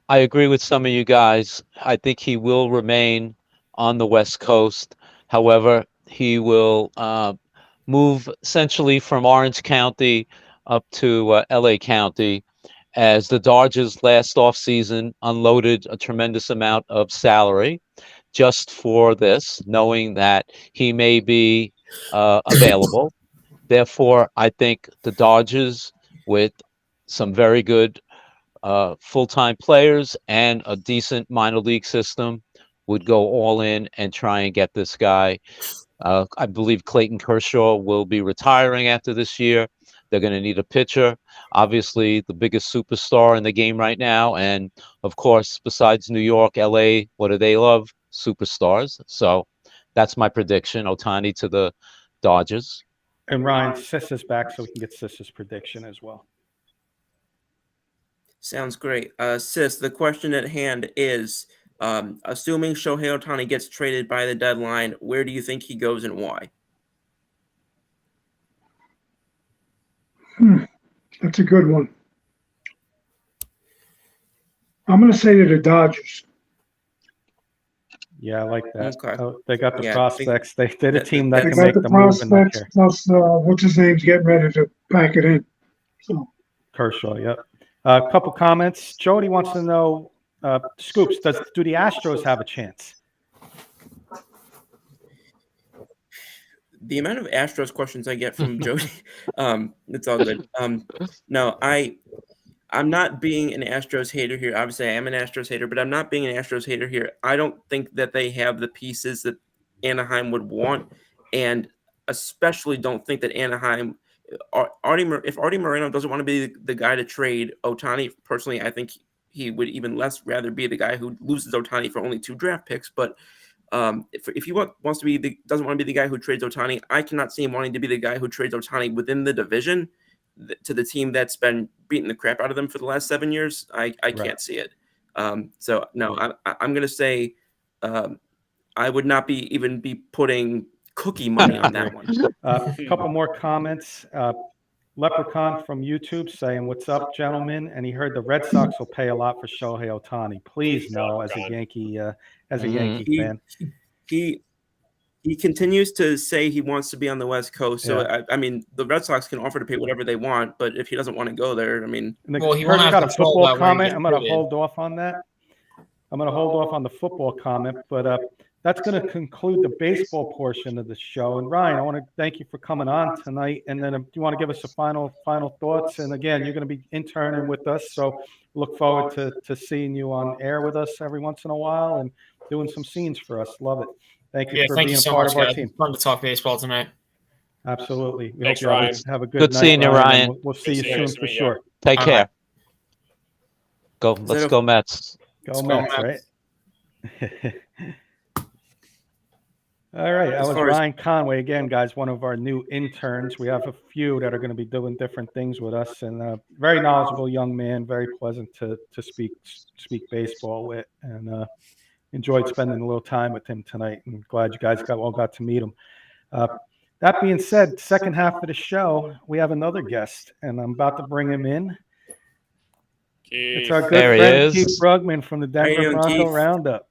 I agree with some of you guys. I think he will remain on the West Coast. However, he will move essentially from Orange County up to LA County, as the Dodgers last offseason unloaded a tremendous amount of salary just for this, knowing that he may be available. Therefore, I think the Dodgers, with some very good full-time players and a decent minor league system, would go all in and try and get this guy. I believe Clayton Kershaw will be retiring after this year. They're going to need a pitcher, obviously the biggest superstar in the game right now. And of course, besides New York, LA, what do they love? Superstars. So that's my prediction. Ohtani to the Dodgers. And Ryan, Sis is back, so we can get Sis's prediction as well. Sounds great. Sis, the question at hand is, assuming Shohei Ohtani gets traded by the deadline, where do you think he goes and why? That's a good one. I'm going to say to the Dodgers. Yeah, I like that. Okay. Oh, they got the Yeah, prospects. They're the team that They can got make the the move and not prospects, care. plus what's his name's getting ready to pack it in. So Kershaw, yep. A couple comments. Jody wants to know, Scoops, do the Astros have a chance? The amount of Astros questions I get from Jody, it's all good. No, I'm not being an Astros hater here. Obviously, I am an Astros hater, but I'm not being an Astros hater here. I don't think that they have the pieces that Anaheim would want, and especially don't think that Anaheim, if Artie Moreno doesn't want to be the guy to trade Ohtani, personally, I think he would even less rather be the guy who loses Ohtani for only 2 draft picks. But if he wants to be doesn't want to be the guy who trades Ohtani, I cannot see him wanting to be the guy who trades Ohtani within the division to the team that's been beating the crap out of them for the last 7 years. I can't see it. So no, I'm going to say I would not even be putting cookie money on that one. A couple more comments. Leprechaun from YouTube saying, "What's up, gentlemen?" And he heard the Red Sox will pay a lot for Shohei Ohtani. Please no, as a Yankee fan. He continues to say he wants to be on the West Coast. So Yeah. I mean, the Red Sox can offer to pay whatever they want, but if he doesn't want to go there, I mean, Well, he Kurt's won't have got a control football about where he comment. gets I'm going to traded. hold off on that. I'm going to hold off on the football comment, but that's going to conclude the baseball portion of the show. And Ryan, I want to thank you for coming on tonight. And then do you want to give us a final thoughts? And again, you're going to be interning with us, so look forward to seeing you on air with us every once in a while and doing some scenes for us. Love it. Thank you for thank being you so part much, of our guys. team. It's fun to talk baseball tonight. Absolutely. We Thanks, hope you Ryan. have a good Good night, seeing you, and Ryan. We'll see you Nice soon to for meet you. sure. Take All care. right. Let's go Mets. Go Go Mets, right? All right, that As was far as- Ryan Conway again, guys. One of our new interns. We have a few that are going to be doing different things with us, and very knowledgeable young man, very pleasant to speak baseball with, and enjoyed spending a little time with him tonight. And glad you guys all got to meet him. That being said, second half of the show, we have another guest, and I'm about to bring him in. It's our good There he friend is. Keith Brugman from the How you Denver doing, Bronco Keith? Roundup.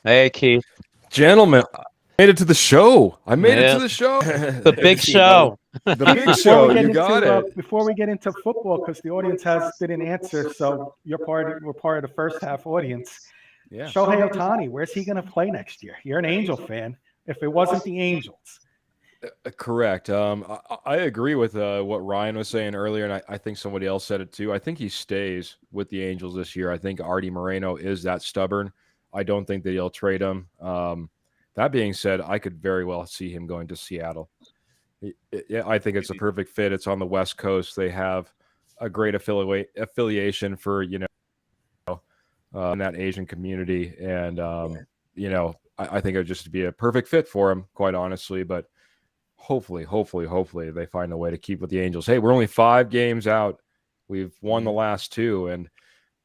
Hey, Keith. Gentlemen, I made it to the show. I made it Yeah. to the show. The big see you, show. The big Before show. we get You got into, it. Before we get into football, because the audience didn't answer, so we're part of the first half audience. Yeah. Shohei Ohtani, where's he going to play next year? You're an Angel fan. If it wasn't the Angels, Correct. I agree with what Ryan was saying earlier, and I think somebody else said it too. I think he stays with the Angels this year. I think Artie Moreno is that stubborn. I don't think that he'll trade him. That being said, I could very well see him going to Seattle. Yeah, I think it's a perfect fit. It's on the West Coast. They have a great affiliation for in that Asian community, and I think it would just be a perfect fit for him, quite honestly. But hopefully they find a way to keep with the Angels. Hey, we're only 5 games out. We've won the last 2, and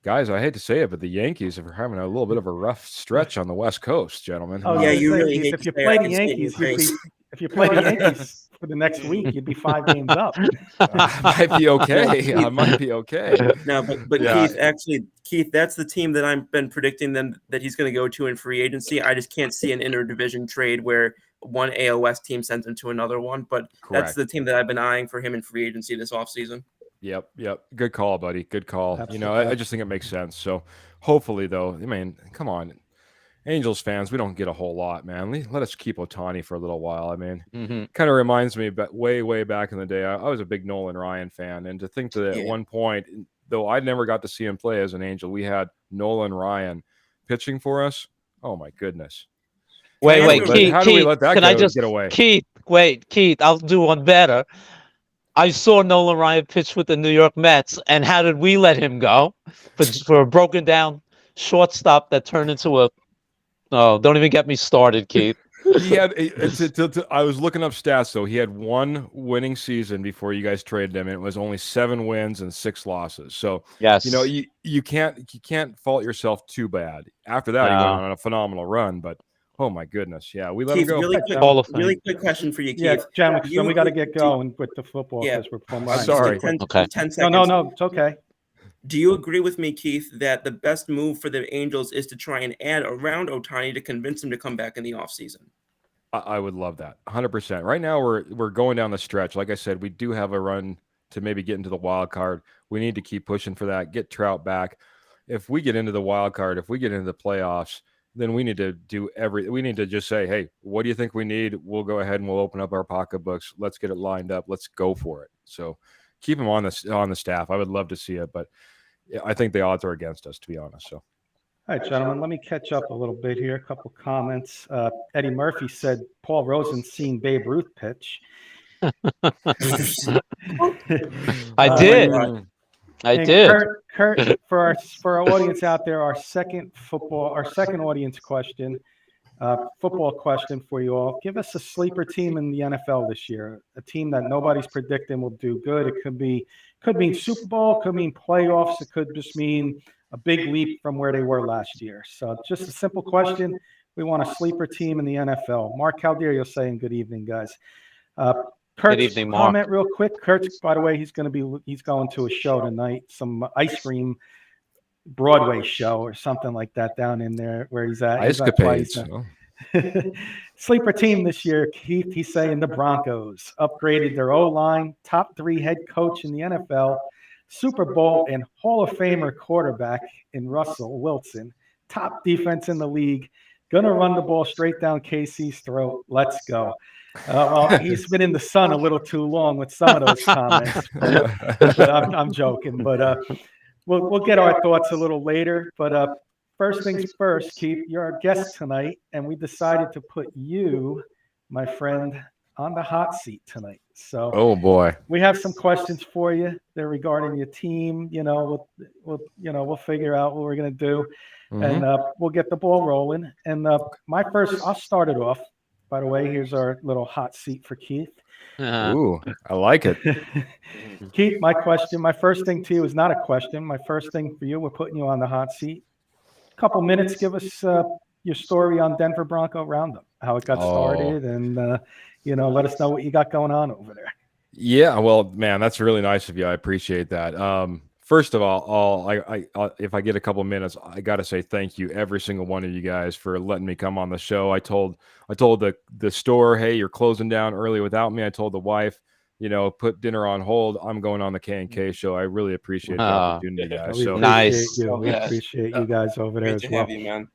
guys, I hate to say it, but the Yankees are having a little bit of a rough stretch on the West Coast, gentlemen. Oh, Yeah, yeah, you really hate if to you say play it. I the can see it in your Yankees, If you play the Yankees for the next week, you'd be 5 games up. I might be okay. I might be okay. No, but Yeah. Keith, that's the team that I've been predicting that he's going to go to in free agency. I just can't see an interdivision trade where one AOS team sends him to another one. But that's Correct. the team that I've been eyeing for him in free agency this offseason. Yep. Good call, buddy. Good call. Absolutely. I just think it makes sense. So hopefully, though, I mean, come on. Angels fans, we don't get a whole lot, man. Let us keep Ohtani for a little while. I mean, kind of reminds me, but way back in the day, I was a big Nolan Ryan fan. And to think that at one point, though I never got to see him play as an Angel, we had Nolan Ryan pitching for us. Oh, my goodness. Wait, Keith. How do we let that get away? Keith, I'll do one better. I saw Nolan Ryan pitch with the New York Mets, and how did we let him go? For a broken down shortstop that turned into a... Oh, don't even get me started, Keith. He had. I was looking up stats, though. He had one winning season before you guys traded him, and it was only 7 wins and 6 losses. So yes, you can't fault yourself too bad. After that, he went on a phenomenal run. But oh my goodness, yeah, we let him go. Really quick question for you, Keith. Yeah, John, then we got to get going with the football because we're pulling behind. Sorry. 10 seconds. No, it's okay. Do you agree with me, Keith, that the best move for the Angels is to try and add around Ohtani to convince him to come back in the offseason? I would love that, 100%. Right now, we're going down the stretch. Like I said, we do have a run to maybe get into the wild card. We need to keep pushing for that. Get Trout back. If we get into the wild card, if we get into the playoffs, then we need to do we need to just say, hey, what do you think we need? We'll go ahead and we'll open up our pocketbooks. Let's get it lined up. Let's go for it. So keep him on the staff. I would love to see it, but I think the odds are against us, to be honest. So. All right, gentlemen, let me catch up a little bit here. A couple comments. Eddie Murphy said Paul Rosen's seen Babe Ruth pitch. I did. Kurt, for our audience out there, our second audience question, football question for you all. Give us a sleeper team in the NFL this year, a team that nobody's predicting will do good. It could mean Super Bowl, could mean playoffs, it could just mean a big leap from where they were last year. So just a simple question. We want a sleeper team in the NFL. Mark Calderio saying good evening, guys. Kurt's good evening, Mark. Comment real quick. Kurt's, by the way, he's going to a show tonight, some ice cream Broadway show or something like that down in there where he's at. Ice capades. Sleeper team this year, Keith, he's saying the Broncos upgraded their O-line, top 3 head coach in the NFL, Super Bowl and Hall of Famer quarterback in Russell Wilson, top defense in the league, gonna run the ball straight down KC's throat. Let's go. Well, he's been in the sun a little too long with some of those comments, but I'm joking. But we'll get our thoughts a little later. But first things first, Keith, you're our guest tonight, and we decided to put you, my friend, on the hot seat tonight. So, oh boy, we have some questions for you. They're regarding your team. We'll figure out what we're gonna do, and we'll get the ball rolling. And I'll start it off. By the way, here's our little hot seat for Keith. Ooh, I like it. Keith, my first thing to you is not a question. My first thing for you, we're putting you on the hot seat. A couple minutes, give us your story on Denver Bronco Roundup, how it got started, and let us know what you got going on over there. Yeah, well, man, that's really nice of you. I appreciate that. First of all, if I get a couple minutes, I got to say thank you, every single one of you guys, for letting me come on the show. I told the store, hey, you're closing down early without me. I told the wife, put dinner on hold. I'm going on the K&K show. I really appreciate the opportunity, guys. We appreciate you guys over there as well. Have you,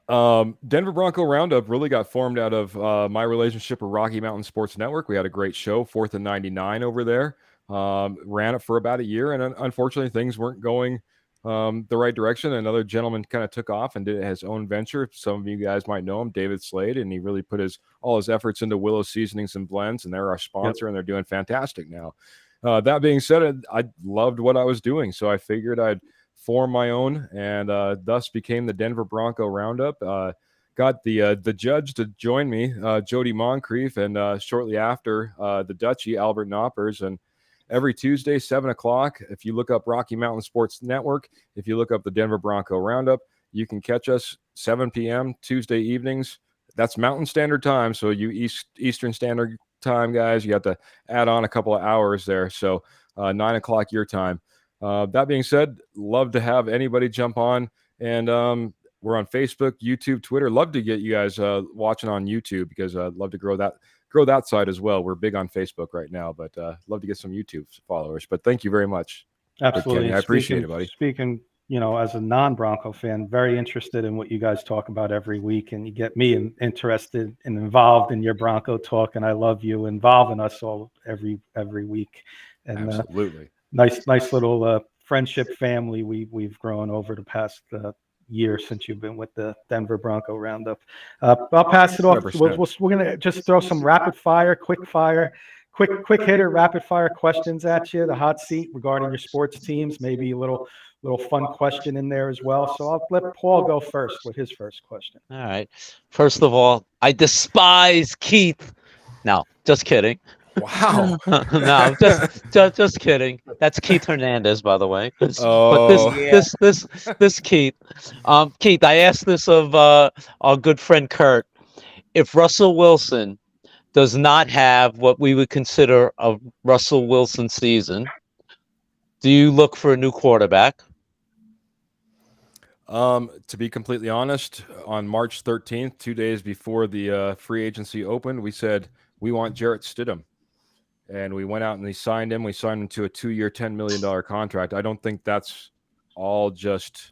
man. Denver Bronco Roundup really got formed out of my relationship with Rocky Mountain Sports Network. We had a great show, 4th and 99 over there. Ran it for about a year, and unfortunately things weren't going the right direction. Another gentleman kind of took off and did his own venture. Some of you guys might know him, David Slade, and he really put all his efforts into Willow Seasonings and Blends, and they're our sponsor, and they're doing fantastic now. That being said, I loved what I was doing, so I figured I'd form my own, and thus became the Denver Bronco Roundup. Got the judge to join me, Jody Moncrief, and shortly after the Dutchie, Albert Knoppers, and every Tuesday, 7 o'clock. If you look up Rocky Mountain Sports Network, if you look up the Denver Bronco Roundup, you can catch us 7 p.m. Tuesday evenings. that's Mountain Standard Time. So you Eastern Standard Time guys, you have to add on a couple of hours there. So 9 o'clock your time. That being said, love to have anybody jump on, and we're on Facebook, YouTube, Twitter. Love to get you guys watching on YouTube, because I'd love to grow that side as well. We're big on Facebook right now, but love to get some YouTube followers. But thank you very much. Absolutely. Kenny. I appreciate it, buddy. Speaking, as a non-Bronco fan, very interested in what you guys talk about every week, and you get me interested and involved in your Bronco talk, and I love you involving us all every week. And Absolutely. Nice little friendship family we've grown over the past year since you've been with the Denver Bronco Roundup. I'll pass it off. We're going to just throw some quick hitter rapid fire questions at you, the hot seat regarding your sports teams, maybe a little fun question in there as well. So I'll let Paul go first with his first question. All right. First of all, I despise Keith. No, just kidding. Wow. No, just kidding. That's Keith Hernandez, by the way. Oh. But this Keith. Keith, I asked this of our good friend Kurt. If Russell Wilson does not have what we would consider a Russell Wilson season, do you look for a new quarterback? To be completely honest, on March 13th, 2 days before the free agency opened, we said we want Jarrett Stidham. And we went out and we signed him. We signed him to a 2-year, $10 million contract. I don't think that's all just,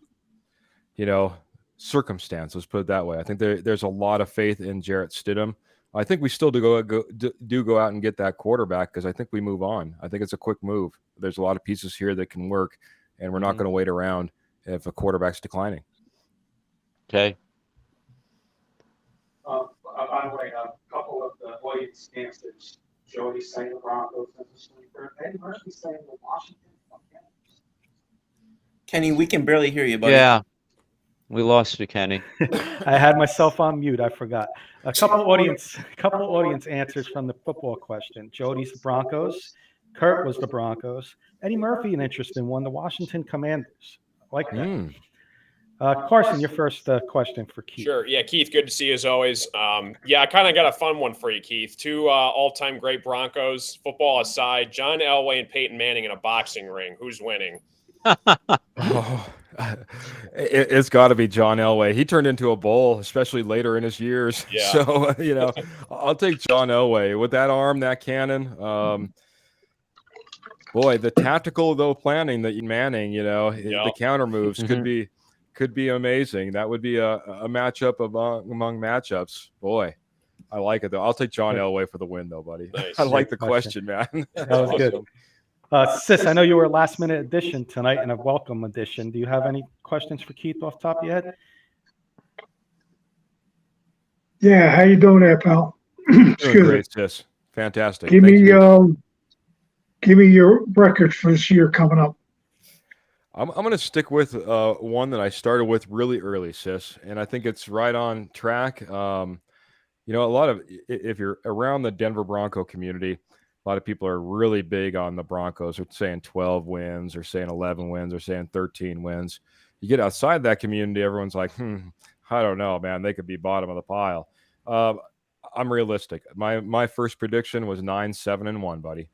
circumstance. Let's put it that way. I think there's a lot of faith in Jarrett Stidham. I think we still do go out and get that quarterback, because I think we move on. I think it's a quick move. There's a lot of pieces here that can work, and we're not going to wait around if a quarterback's declining. Okay. By the way, a couple of the audience answers. Jody saying the Broncos as a sleeper. Eddie Murphy saying the Washington. Kenny, we can barely hear you, buddy. Yeah. We lost you, Kenny. I had myself on mute. I forgot. A couple audience answers from the football question. Jody's the Broncos. Kurt was the Broncos. Eddie Murphy, an interesting one, the Washington Commanders. I like that. Carson, your first question for Keith. Sure. Yeah, Keith, good to see you as always. I kind of got a fun one for you, Keith. Two all-time great Broncos, football aside, John Elway and Peyton Manning in a boxing ring. Who's winning? It's got to be John Elway. He turned into a bull, especially later in his years. Yeah. So, I'll take John Elway. With that arm, that cannon, boy, the tactical, though, planning that Manning, the counter moves could be amazing. That would be a matchup among matchups. Boy, I like it, though. I'll take John Elway for the win, though, buddy. Nice. I like the question, man. That was good. Sis, I know you were a last-minute addition tonight and a welcome addition. Do you have any questions for Keith off the top of your head? Yeah, how you doing there, pal? Excuse me. Great, sis. Fantastic. Give me your record for this year coming up. I'm going to stick with one that I started with really early, sis, and I think it's right on track. A lot of, if you're around the Denver Bronco community, a lot of people are really big on the Broncos. They're saying 12 wins, or saying 11 wins, or saying 13 wins. You get outside that community, everyone's like, I don't know, man. They could be bottom of the pile. I'm realistic. My first prediction was 9-7-1, buddy.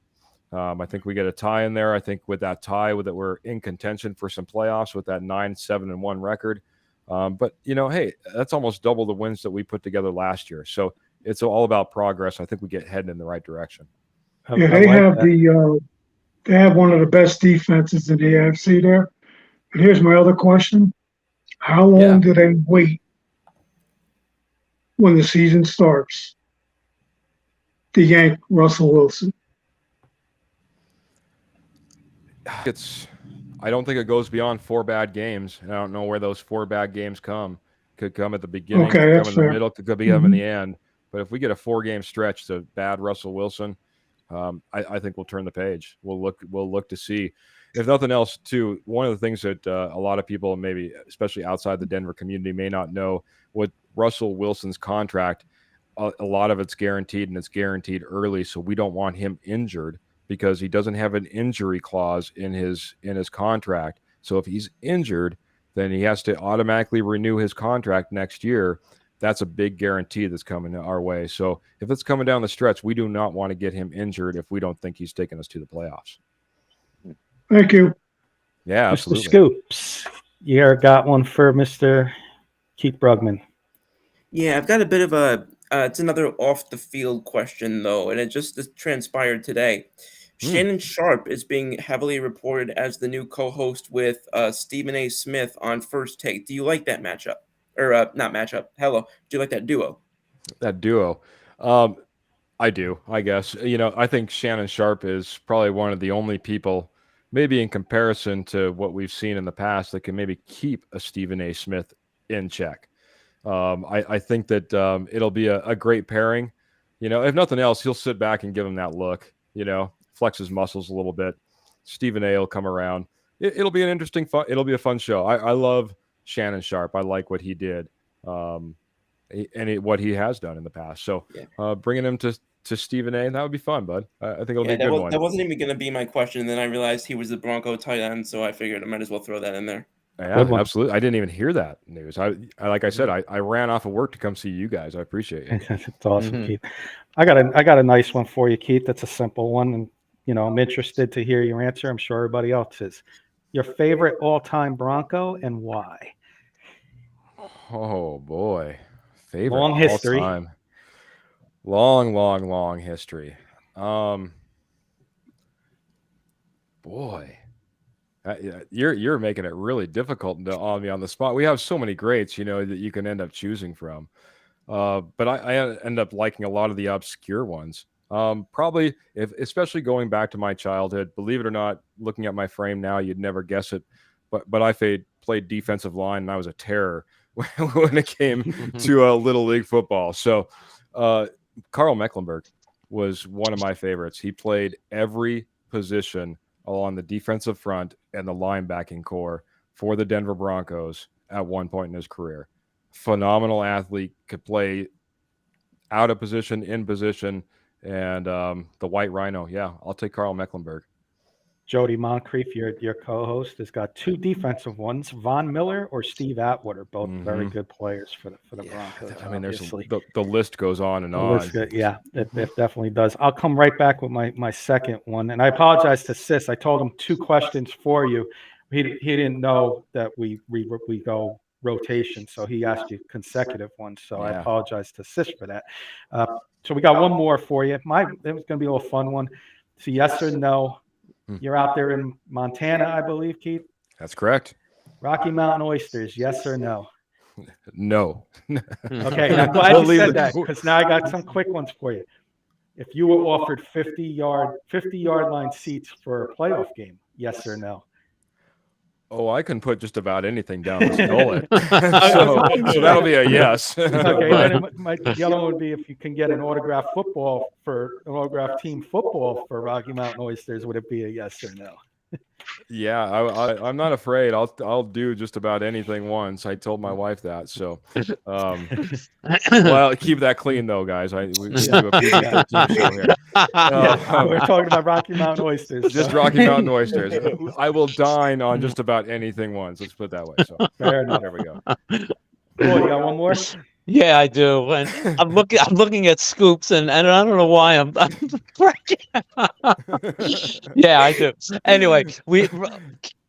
I think we get a tie in there. I think with that tie, that we're in contention for some playoffs with that 9-7-1 record. But hey, that's almost double the wins that we put together last year. So it's all about progress. I think we get heading in the right direction. Yeah, they have one of the best defenses in the AFC there. And here's my other question: how long do they wait when the season starts to yank Russell Wilson? I don't think it goes beyond 4 bad games. And I don't know where those 4 bad games come. Could come at the beginning, could come in the middle, could be come in the end. But if we get a 4-game stretch to bad Russell Wilson, I think we'll turn the page. We'll look to see. If nothing else, too, one of the things that a lot of people, maybe especially outside the Denver community, may not know, with Russell Wilson's contract, a lot of it's guaranteed, and it's guaranteed early. So we don't want him injured, because he doesn't have an injury clause in his contract. So if he's injured, then he has to automatically renew his contract next year. that's a big guarantee that's coming our way. So if it's coming down the stretch, we do not want to get him injured if we don't think he's taking us to the playoffs. Thank you. Yeah, Mr. absolutely. Scoops, you got one for Mr. Keith Brugman. Yeah, I've got a bit of a. It's another off the field question though, and it just transpired today. Shannon Sharp is being heavily reported as the new co-host with Stephen A. Smith on First Take. Do you like that matchup? Or not matchup? Hello. Do you like that duo? That duo. I do, I guess. I think Shannon Sharp is probably one of the only people, maybe in comparison to what we've seen in the past, that can maybe keep a Stephen A. Smith in check. I think that it'll be a great pairing. If nothing else, he'll sit back and give him that look, flex his muscles a little bit. Stephen A. will come around. It'll be an interesting fun. It'll be a fun show. I love Shannon Sharp. I like what he did, what he has done in the past. So bringing him to Stephen A., that would be fun, bud. I think it'll be a good one. That wasn't even going to be my question. And then I realized he was the Bronco tight end, so I figured I might as well throw that in there. Yeah, absolutely. I didn't even hear that news. Like I said, I ran off of work to come see you guys. I appreciate it. It's awesome, Keith. I got a nice one for you, Keith. That's a simple one, and I'm interested to hear your answer. I'm sure everybody else is. Your favorite all-time Bronco and why? Oh boy, favorite long history. All-time. Long history. Boy. You're making it really difficult on me on the spot. We have so many greats, that you can end up choosing from. But I end up liking a lot of the obscure ones. Probably, especially going back to my childhood. Believe it or not, looking at my frame now, you'd never guess it. But I played defensive line, and I was a terror when it came to Little League football. So Carl Mecklenburg was one of my favorites. He played every position along the defensive front and the linebacking core for the Denver Broncos at one point in his career. Phenomenal athlete, could play out of position, in position, and the White Rhino. Yeah, I'll take Carl Mecklenburg. Jody Moncrief, your co-host, has got two defensive ones: Von Miller or Steve Atwater, both very good players for the Broncos. I mean, there's the list goes on and on. It definitely does. I'll come right back with my second one, and I apologize to Sis. I told him two questions for you. He didn't know that we go rotation, so he asked you consecutive ones. So I apologize to Sis for that. So we got one more for you. It was going to be a little fun one. So yes or no? You're out there in Montana, I believe, Keith? That's correct. Rocky Mountain oysters, yes or no? No. Okay, I'm glad you said that, because now I got some quick ones for you. If you were offered 50-yard line seats for a playoff game, yes or no? Oh, I can put just about anything down this gullet. so that'll be a yes. Okay, then the other one would be if you can get an autographed team football for Rocky Mountain Oysters, would it be a yes or no? Yeah, I'm not afraid. I'll do just about anything once. I told my wife that. So, well, keep that clean though, guys. We do a PG-13 show here. We're talking about Rocky Mountain Oysters. Just Rocky Mountain Oysters. I will dine on just about anything once. Let's put it that way. So, fair enough. There we go. Cool, you got one more? Yeah, I do. And I'm looking at Scoops, and I don't know why I'm yeah, I do. Anyway,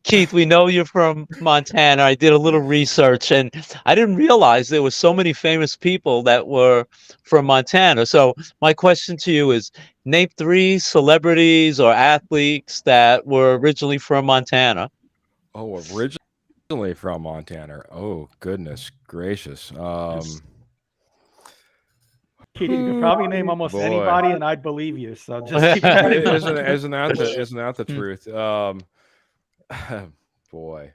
Keith, we know you're from Montana. I did a little research, and I didn't realize there were so many famous people that were from Montana. So my question to you is, name 3 celebrities or athletes that were originally from Montana. Oh, originally from Montana. Oh, goodness gracious. You could probably name almost anybody, and I'd believe you. So just keep that in mind. Isn't that the truth? Boy,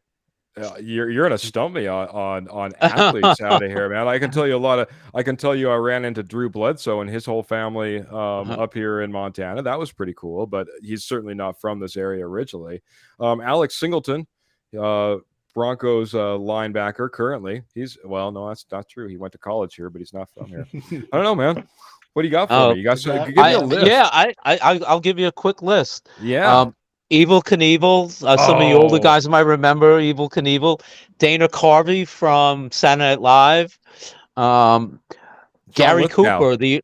you're gonna stump me on athletes out of here, man. I can tell you I ran into Drew Bledsoe and his whole family up here in Montana. That was pretty cool, but he's certainly not from this area originally. Alex Singleton, Broncos linebacker currently. No, that's not true. He went to college here, but he's not from here. I don't know, man. What do you got for me? You got give me a list. Yeah, I'll give you a quick list. Yeah. Evel Knievel. Some of the older guys might remember Evel Knievel. Dana Carvey from Saturday Night Live. Um, John Gary Lithgow. Cooper,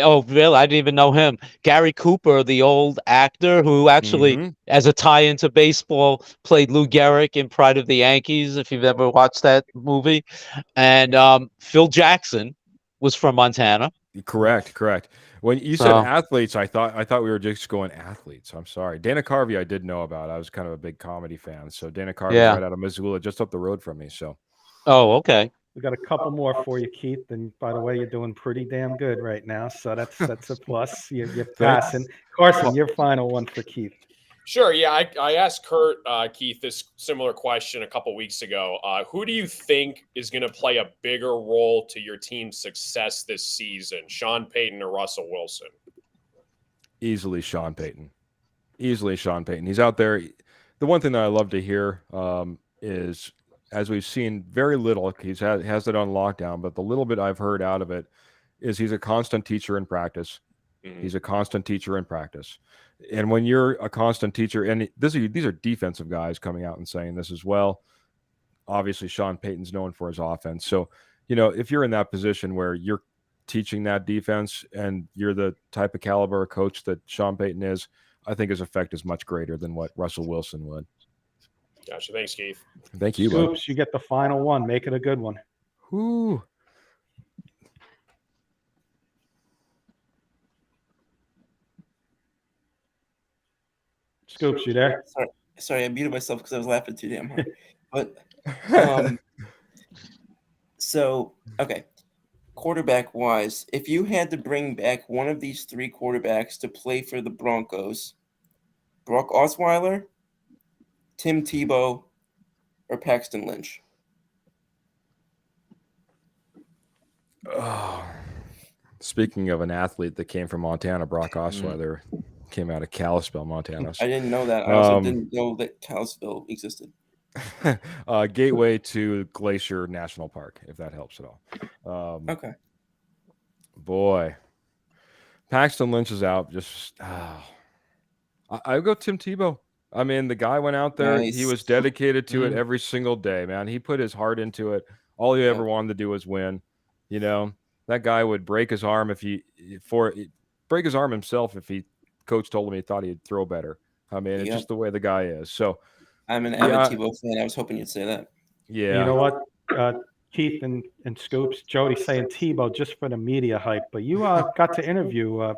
oh, really? I didn't even know him. Gary Cooper, the old actor who actually, Mhm. as a tie into baseball, played Lou Gehrig in Pride of the Yankees, if you've ever watched that movie. And Phil Jackson was from Montana. Correct. When you said So, athletes, I thought we were just going athletes. I'm sorry. Dana Carvey, I did know about. I was kind of a big comedy fan. So Dana Carvey's yeah. right out of Missoula, just up the road from me. So Oh, okay. We got a couple more for you, Keith. And by the way, you're doing pretty damn good right now. So that's a plus. You're passing. Carson, your final one for Keith. Sure. Yeah, I asked Kurt, Keith, this similar question a couple weeks ago. Who do you think is going to play a bigger role to your team's success this season, Sean Payton or Russell Wilson? easily Sean Payton. He's out there. The one thing that I love to hear is, as we've seen very little, has it on lockdown, but the little bit I've heard out of it is he's a constant teacher in practice. Mhm. He's a constant teacher in practice. And when you're a constant teacher, and these are defensive guys coming out and saying this as well. Obviously, Sean Payton's known for his offense. So, if you're in that position where you're teaching that defense and you're the type of caliber of coach that Sean Payton is, I think his effect is much greater than what Russell Wilson would. Gotcha. Thanks, Keith. Thank you, bud. Scoops, you get the final one. Make it a good one. Whoo. Scoops, you there? Sorry, I muted myself because I was laughing too damn hard. But okay, quarterback wise, if you had to bring back one of these three quarterbacks to play for the Broncos, Brock Osweiler, Tim Tebow, or Paxton Lynch? Oh. Speaking of an athlete that came from Montana, Brock Osweiler came out of Kalispell, Montana. I didn't know that. I also didn't know that Kalispell existed. Gateway to Glacier National Park, if that helps at all. Okay. Boy, Paxton Lynch is out. I would go Tim Tebow. I mean, the guy went out there. Nice. He was dedicated to it every single day, man. He put his heart into it. All he ever wanted to do was win. That guy would break his arm break his arm himself if coach told him he thought he'd throw better. I mean, it's just the way the guy is. So I'm an avid Tebow fan. I was hoping you'd say that. Yeah. You know what, Keith and Scoops, Jody's saying Tebow just for the media hype, but you got to interview.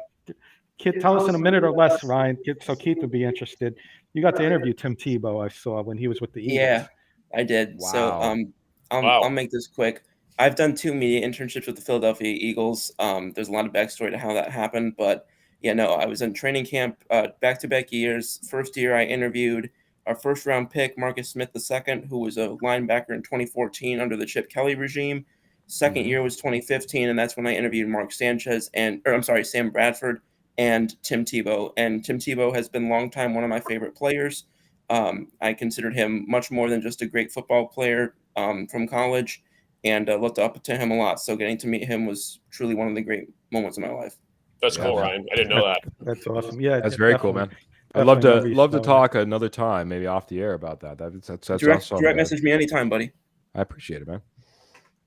Kid, tell us in a minute or less, Ryan. So Keith would be interested. You got to interview Tim Tebow. I saw when he was with the Eagles. Yeah, I did. Wow. So I'll make this quick. I've done 2 media internships with the Philadelphia Eagles. There's a lot of backstory to how that happened, but I was in training camp back-to-back years. First year I interviewed our first-round pick, Marcus Smith II, who was a linebacker in 2014 under the Chip Kelly regime. Second year was 2015, and that's when I interviewed Sam Bradford and Tim Tebow. And Tim Tebow has been long time one of my favorite players. I considered him much more than just a great football player from college, and looked up to him a lot. So getting to meet him was truly one of the great moments of my life. That's cool, Ryan. I didn't know that. That's awesome. Yeah, that's very cool, man. I'd love to talk another time, maybe off the air about that. That's direct awesome, message me anytime, buddy. I appreciate it, man.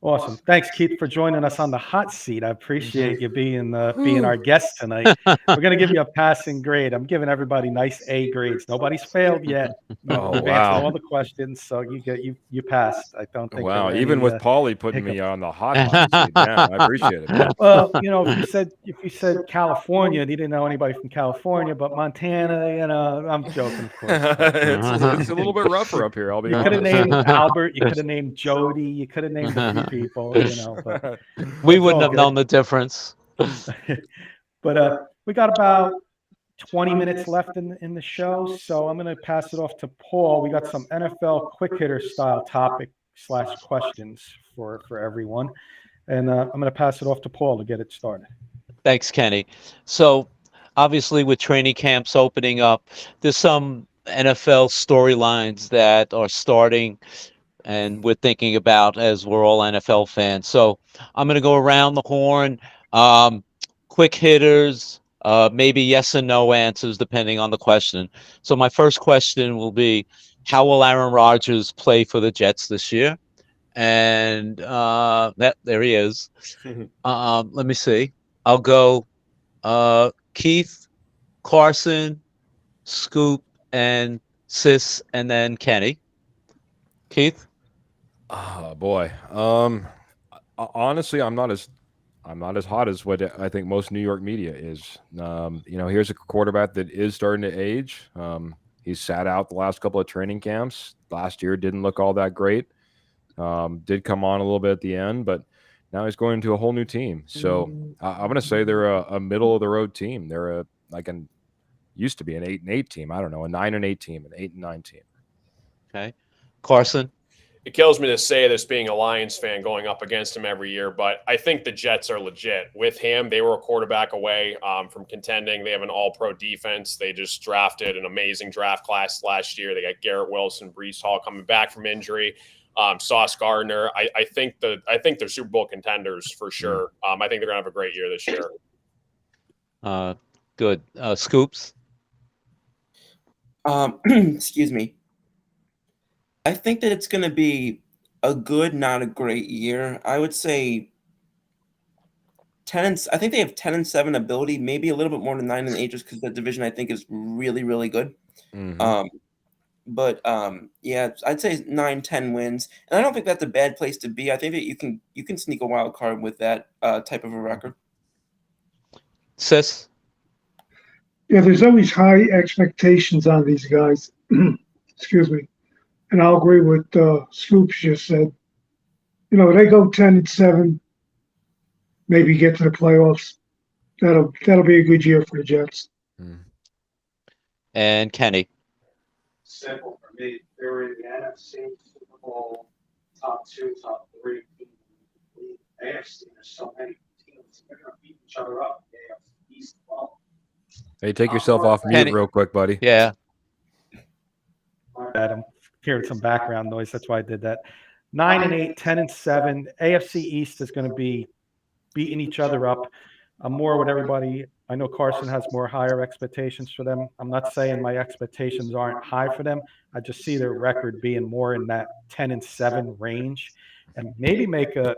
Awesome. Thanks, Keith, for joining us on the hot seat. I appreciate you being our guest tonight. We're going to give you a passing grade. I'm giving everybody nice A grades. Nobody's failed yet. You've answered all the questions, so you passed. I don't think. Wow, even with Paulie putting me on the hot seat, man, I appreciate it, man. Well, if you said California, and you didn't know anybody from California, but Montana, I'm joking, of course. it's a little bit rougher up here. I'll be honest. You could have named Albert. You could have named Jody. You could have named a few people, but we wouldn't have known the difference. But we got about 20 minutes left in the show, so I'm going to pass it off to Paul. We got some NFL quick hitter style topic / questions for everyone, and I'm going to pass it off to Paul to get it started. Thanks, Kenny. So obviously with training camps opening up, there's some NFL storylines that are starting and we're thinking about as we're all NFL fans. So I'm going to go around the horn, quick hitters, maybe yes and no answers depending on the question. So my first question will be, how will Aaron Rodgers play for the Jets this year? and there he is. Let me see. I'll go Keith, Carson, Scoop, and Sis, and then Kenny. Keith? Oh boy. Honestly, I'm not as hot as what I think most New York media is. Here's a quarterback that is starting to age. He's sat out the last couple of training camps. Last year didn't look all that great. Did come on a little bit at the end, but now he's going into a whole new team. So I'm going to say they're a middle of the road team. They're used to be an 8-8 team. I don't know, a 9-8 team, an 8-9 team. Okay. Carson? It kills me to say this being a Lions fan going up against him every year, but I think the Jets are legit. With him, they were a quarterback away from contending. They have an all-pro defense. They just drafted an amazing draft class last year. They got Garrett Wilson, Breece Hall coming back from injury, Sauce Gardner. I think they're Super Bowl contenders for sure. I think they're going to have a great year this year. Good. Scoops? Excuse me. I think that it's going to be a good, not a great year. I would say 10. I think they have 10-7 ability, maybe a little bit more than 9-8, just because the division I think is really, really good. Mm-hmm. Yeah, I'd say 9-10 wins, and I don't think that's a bad place to be. I think that you can sneak a wild card with that type of a record. Sis? Yeah, there's always high expectations on these guys. Excuse me. And I'll agree with Scoops just said. They go 10-7, maybe get to the playoffs. That'll be a good year for the Jets. And Kenny? Simple for me. They're in the NFC Super Bowl top 2, top 3. AFC, there's so many teams. They're going to beat each other up. AFC East. Well, Hey, take yourself off mute Kenny. real quick, buddy. Yeah. I'm hearing some background noise. That's why I did that. 9-8, 10-7. AFC East is going to be beating each other up. I'm more with everybody. I know Carson has more higher expectations for them. I'm not saying my expectations aren't high for them. I just see their record being more in that 10-7 range, and maybe make a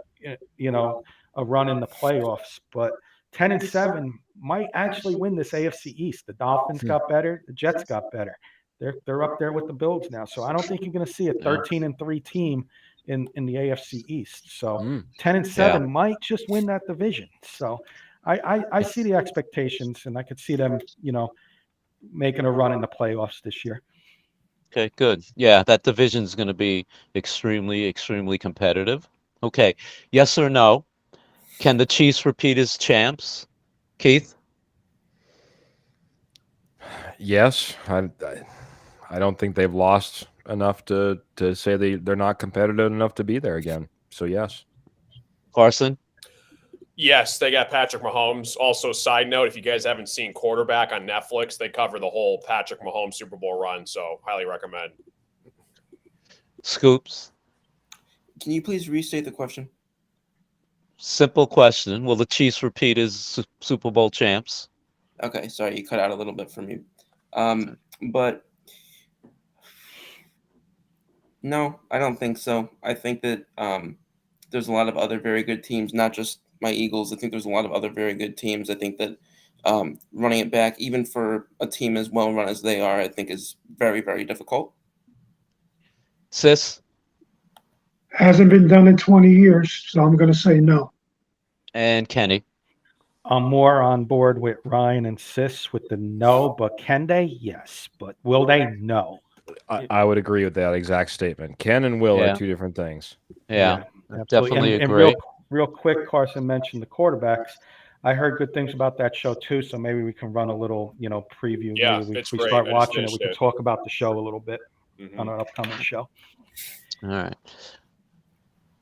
run in the playoffs. But 10-7 might actually win this AFC East. The Dolphins got better. The Jets got better. They're up there with the Bills now. So I don't think you're going to see a 13-3 team in the AFC East. So 10-7 might just win that division. So I see the expectations, and I could see them, making a run in the playoffs this year. Okay, good. Yeah, that division is going to be extremely, extremely competitive. Okay, yes or no? Can the Chiefs repeat as champs? Keith? Yes. I don't think they've lost enough to say they're not competitive enough to be there again. So, yes. Carson? Yes, they got Patrick Mahomes. Also, side note, if you guys haven't seen Quarterback on Netflix, they cover the whole Patrick Mahomes Super Bowl run, so highly recommend. Scoops? Can you please restate the question? Simple question. Will the Chiefs repeat as Super Bowl champs? Okay, sorry, you cut out a little bit for me. But no, I don't think so. I think that there's a lot of other very good teams, not just my Eagles. I think there's a lot of other very good teams. I think that running it back, even for a team as well run as they are, I think is very, very difficult. Sis? Hasn't been done in 20 years, so I'm going to say no. And Kenny? I'm more on board with Ryan and Sis with the no, but can they? Yes. But will they? No. I would agree with that exact statement. Can and will are two different things. Yeah, absolutely. definitely And agree. real quick, Carson mentioned the quarterbacks. I heard good things about that show too, so maybe we can run a little, preview. Yeah, maybe it's we great. start I just watching it. We finished can it. talk about the show a little bit on an upcoming show. All right.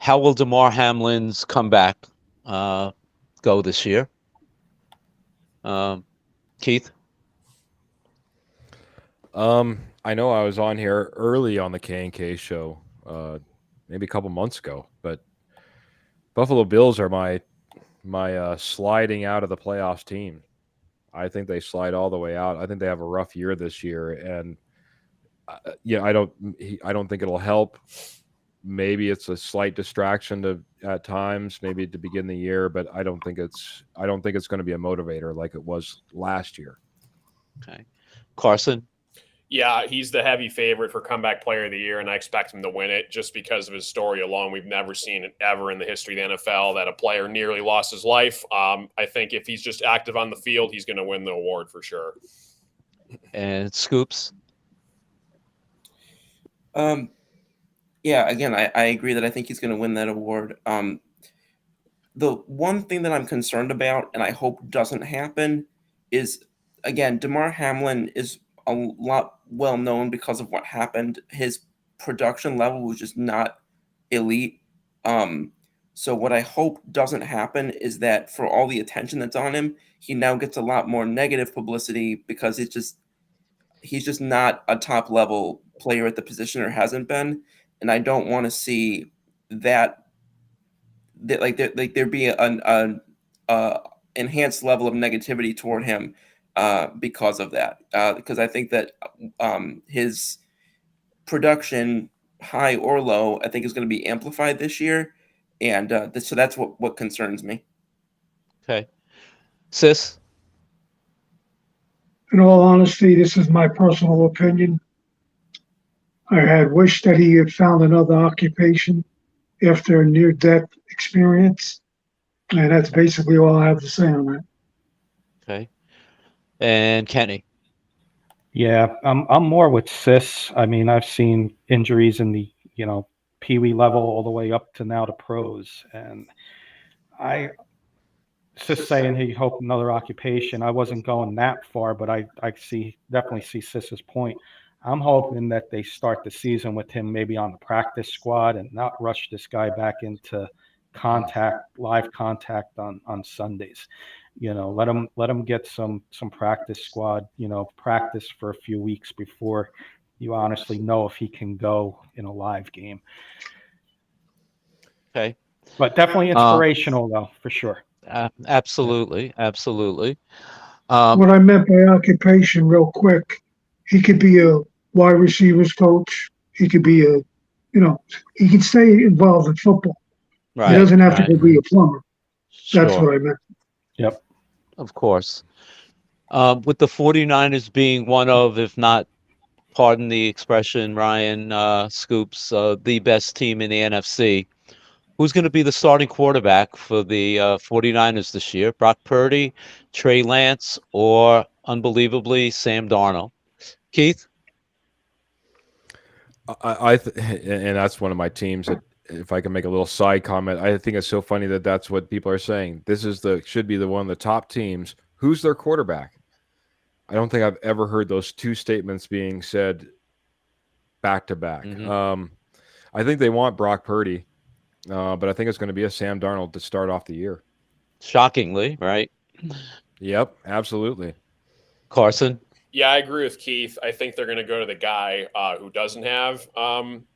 How will DeMar Hamlin's comeback go this year? Keith? I know I was on here early on the K&K show, maybe a couple months ago, but Buffalo Bills are my sliding out of the playoffs team. I think they slide all the way out. I think they have a rough year this year, and I don't think it'll help maybe it's a slight distraction at times, maybe to begin the year, but I don't think it's going to be a motivator like it was last year. Okay. Carson? Yeah, he's the heavy favorite for comeback player of the year, and I expect him to win it just because of his story alone. We've never seen it ever in the history of the NFL that a player nearly lost his life. I think if he's just active on the field, he's going to win the award for sure. And Scoops? Yeah, again, I agree that I think he's going to win that award. The one thing that I'm concerned about, and I hope doesn't happen, is, again, Damar Hamlin is a lot well known because of what happened. His production level was just not elite. So what I hope doesn't happen is that for all the attention that's on him, he now gets a lot more negative publicity because he's just not a top level player at the position, or hasn't been. And I don't want to see that there be an enhanced level of negativity toward him because of that. Because I think that his production, high or low, I think is going to be amplified this year, and so that's what concerns me. Okay. Sis? In all honesty, this is my personal opinion. I had wished that he had found another occupation after a near-death experience, and that's basically all I have to say on that. Okay. And Kenny? Yeah, I'm more with Sis. I mean, I've seen injuries in the, Pee-wee level all the way up to now to pros. And Sis saying he hoped another occupation. I wasn't going that far, but I definitely see Sis's point. I'm hoping that they start the season with him maybe on the practice squad and not rush this guy back into live contact on Sundays. Let him get some practice squad, practice for a few weeks before you honestly know if he can go in a live game. Okay. But definitely inspirational though, for sure. Absolutely. What I meant by occupation, real quick, he could be a wide receivers coach. He could be he can stay involved in football. Right, he doesn't have to go be a plumber. That's sure. what I meant. Yep. Of course. With the 49ers being one of, if not, pardon the expression, Ryan, Scoops, the best team in the NFC, who's going to be the starting quarterback for the 49ers this year? Brock Purdy, Trey Lance, or, unbelievably, Sam Darnold? Keith? And that's one of my teams that, if I can make a little side comment, I think it's so funny that that's what people are saying. This should be the one of the top teams. Who's their quarterback? I don't think I've ever heard those two statements being said back to back. I think they want Brock Purdy, but I think it's going to be a Sam Darnold to start off the year. Shockingly, right? Yep, absolutely. Carson? Yeah, I agree with Keith. I think they're going to go to the guy who doesn't have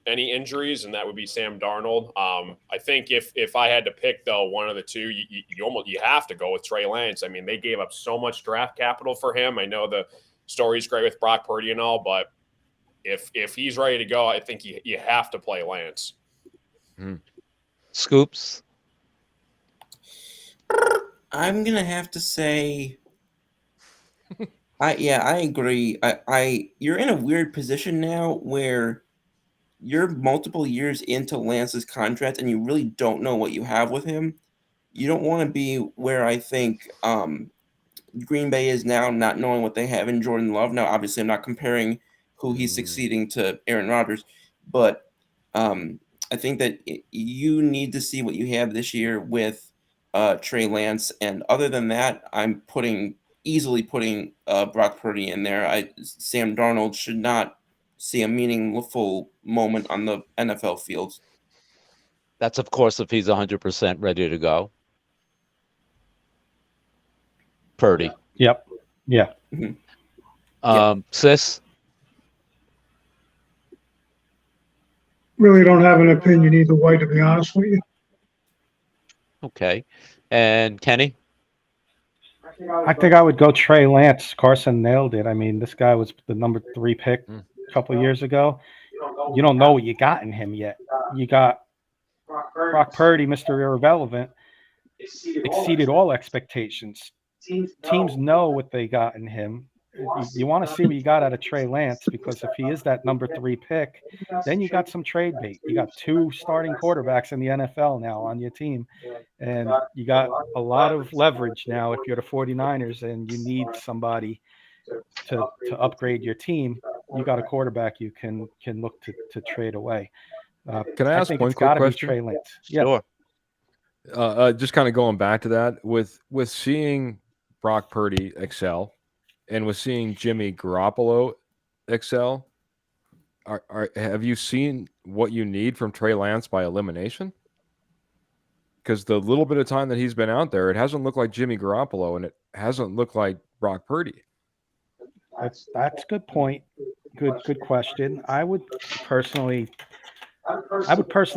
any injuries, and that would be Sam Darnold. I think if I had to pick, though, one of the two, you have to go with Trey Lance. I mean, they gave up so much draft capital for him. I know the story's great with Brock Purdy and all, but if he's ready to go, I think you have to play Lance. Scoops? I'm gonna have to say, I agree. You're in a weird position now where you're multiple years into Lance's contract and you really don't know what you have with him. You don't want to be where I think Green Bay is now, not knowing what they have in Jordan Love. Now, obviously, I'm not comparing who he's succeeding to Aaron Rodgers, but I think that you need to see what you have this year with Trey Lance. And other than that, I'm easily putting Brock Purdy in there. Sam Darnold should not see a meaningful moment on the NFL field. That's, of course, if he's 100% ready to go. Purdy. Yep. Yeah. Sis? Really don't have an opinion either way, to be honest with you. Okay. And Kenny? I think I would go Trey Lance. Carson nailed it. I mean, this guy was the number 3 pick a couple of years ago. you don't know what you got in him yet. You got Brock Purdy, Mr. Irrelevant, exceeded all expectations. Teams know what they got in him. You want to see what you got out of Trey Lance, because if he is that number 3 pick, then you got some trade bait. You got 2 starting quarterbacks in the NFL now on your team, and you got a lot of leverage now if you're the 49ers and you need somebody to upgrade your team. You got a quarterback you can look to trade away. Can I ask think one it's quick got to be question? Trey Lance. Yeah. Sure. Just kind of going back to that, with seeing Brock Purdy excel, and with seeing Jimmy Garoppolo excel, have you seen what you need from Trey Lance by elimination? Because the little bit of time that he's been out there, it hasn't looked like Jimmy Garoppolo, and it hasn't looked like Brock Purdy. That's a good point. Good question. I would personally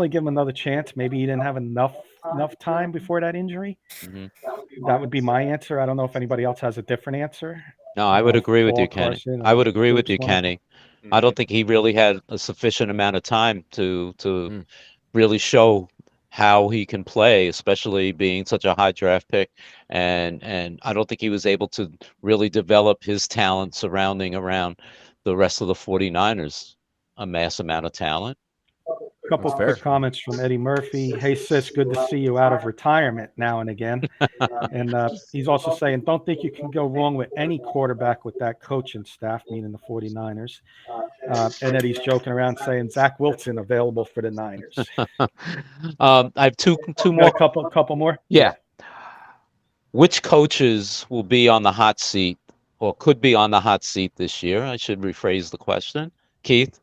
give him another chance. Maybe he didn't have enough time before that injury. Mhm. That would be my answer. I don't know if anybody else has a different answer. No, I would agree with Paul, you, Kenny. Carson, I would agree with Scoops you, wanna- Kenny. I don't think he really had a sufficient amount of time to Mm. really show how he can play, especially being such a high draft pick. And I don't think he was able to really develop his talent surrounding around the rest of the 49ers, a mass amount of talent. A couple That's quick fair. comments from Eddie Murphy. Hey, sis, good to see you out of retirement now and again. And he's also saying, don't think you can go wrong with any quarterback with that coaching staff, meaning the 49ers. And Eddie's joking around saying Zach Wilson available for the Niners. I have two Got more. a couple more? Yeah. Which coaches will be on the hot seat or could be on the hot seat this year? I should rephrase the question. Keith?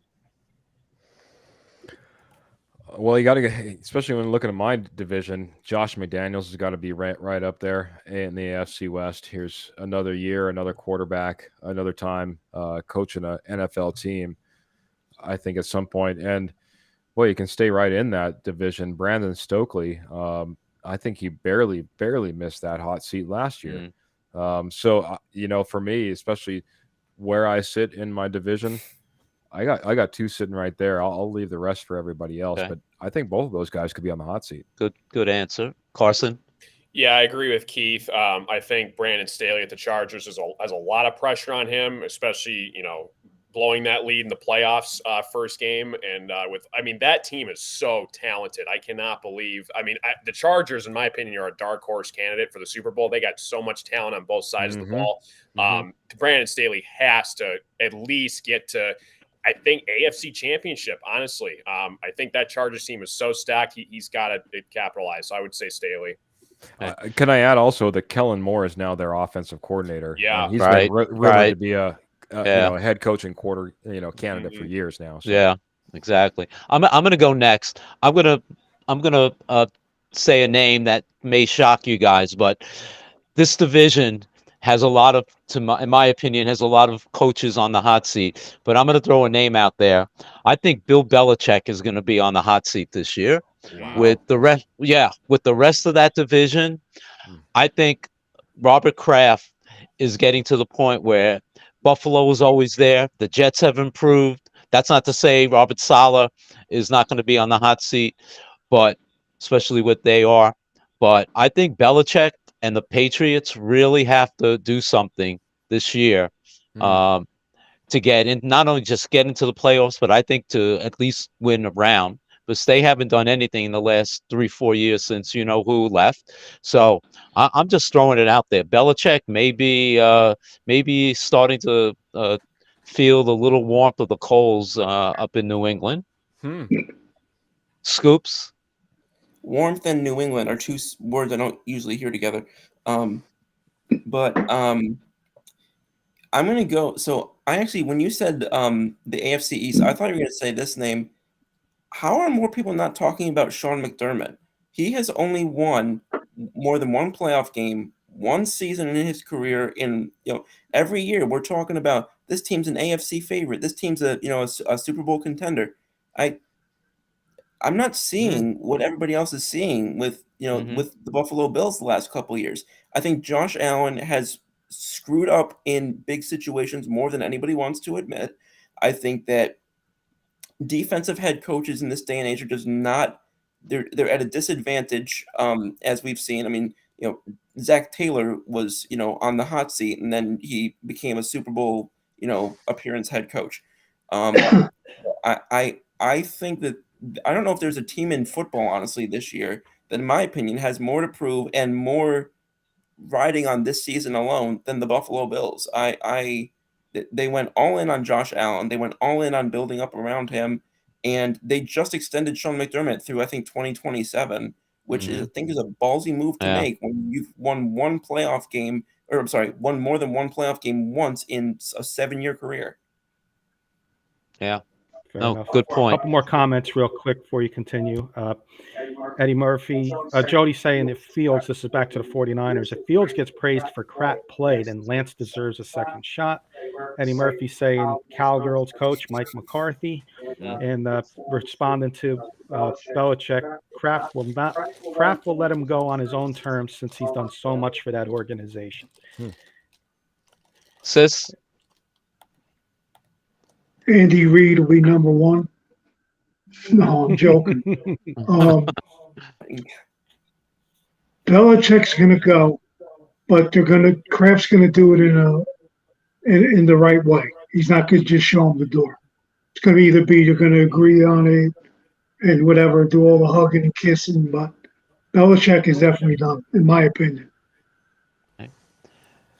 Well, you got to get, especially when looking at my division, Josh McDaniels has got to be right up there in the AFC West. Here's another year, another quarterback, another time coaching an NFL team. I think at some point, and boy, you can stay right in that division. Brandon Stokely, I think he barely missed that hot seat last year. So for me, especially where I sit in my division, I got 2 sitting right there. I'll leave the rest for everybody else, Okay. but I think both of those guys could be on the hot seat. Good answer. Carson? Yeah, I agree with Keith. I think Brandon Staley at the Chargers has a lot of pressure on him, especially blowing that lead in the playoffs first game. And that team is so talented. I cannot believe. The Chargers, in my opinion, are a dark horse candidate for the Super Bowl. They got so much talent on both sides of the ball. Brandon Staley has to at least get to, I think, AFC Championship, honestly. I think that Chargers team is so stacked, he's got to capitalize. So I would say Staley. Can I add also that Kellen Moore is now their offensive coordinator? Yeah. And he's Right, been rumored right. to be a head coaching candidate for years now. So. Yeah, exactly. I'm gonna go next. I'm gonna say a name that may shock you guys, but this division has a lot of, in my opinion, has a lot of coaches on the hot seat. But I'm gonna throw a name out there. I think Bill Belichick is gonna be on the hot seat this year. Wow. With the rest of that division, I think Robert Kraft is getting to the point where Buffalo is always there. The Jets have improved. That's not to say Robert Saleh is not going to be on the hot seat, but especially what they are. But I think Belichick and the Patriots really have to do something this year to get in, not only just get into the playoffs, but I think to at least win a round. Because they haven't done anything in the last 3-4 years since who left. So I'm just throwing it out there. Belichick maybe starting to feel the little warmth of the coals up in New England. Scoops? Warmth and New England are 2 words I don't usually hear together. But I'm going to go. So I actually, when you said the AFC East, I thought you were going to say this name. How are more people not talking about Sean McDermott? He has only won more than one playoff game, one season in his career. Every year we're talking about this team's an AFC favorite. This team's a Super Bowl contender. I'm not seeing what everybody else is seeing with with the Buffalo Bills the last couple of years. I think Josh Allen has screwed up in big situations more than anybody wants to admit. I think that defensive head coaches in this day and age are just not. They're at a disadvantage, as we've seen. I mean, Zach Taylor was on the hot seat, and then he became a Super Bowl appearance head coach. I think that I don't know if there's a team in football, honestly, this year that, in my opinion, has more to prove and more riding on this season alone than the Buffalo Bills. They went all in on Josh Allen. They went all in on building up around him, and they just extended Sean McDermott through, I think, 2027, which I think is a ballsy move to make when you've won one playoff game, or I'm sorry, won more than one playoff game once in a 7-year career. Yeah. Fair No, enough. good A point. couple more comments real quick before you continue. Eddie Murphy, Jody saying if Fields, this is back to the 49ers, if Fields gets praised for crap play, then Lance deserves a second shot. Eddie Murphy saying Cowgirls coach Mike McCarthy, and responding to Belichick, Kraft will let him go on his own terms since he's done so much for that organization. Sis? Andy Reid will be number one. No, I'm joking. Belichick's going to go, but Kraft's going to do it in the right way. He's not going to just show him the door. It's going to either be they're going to agree on it and whatever, do all the hugging and kissing, but Belichick is definitely done, in my opinion.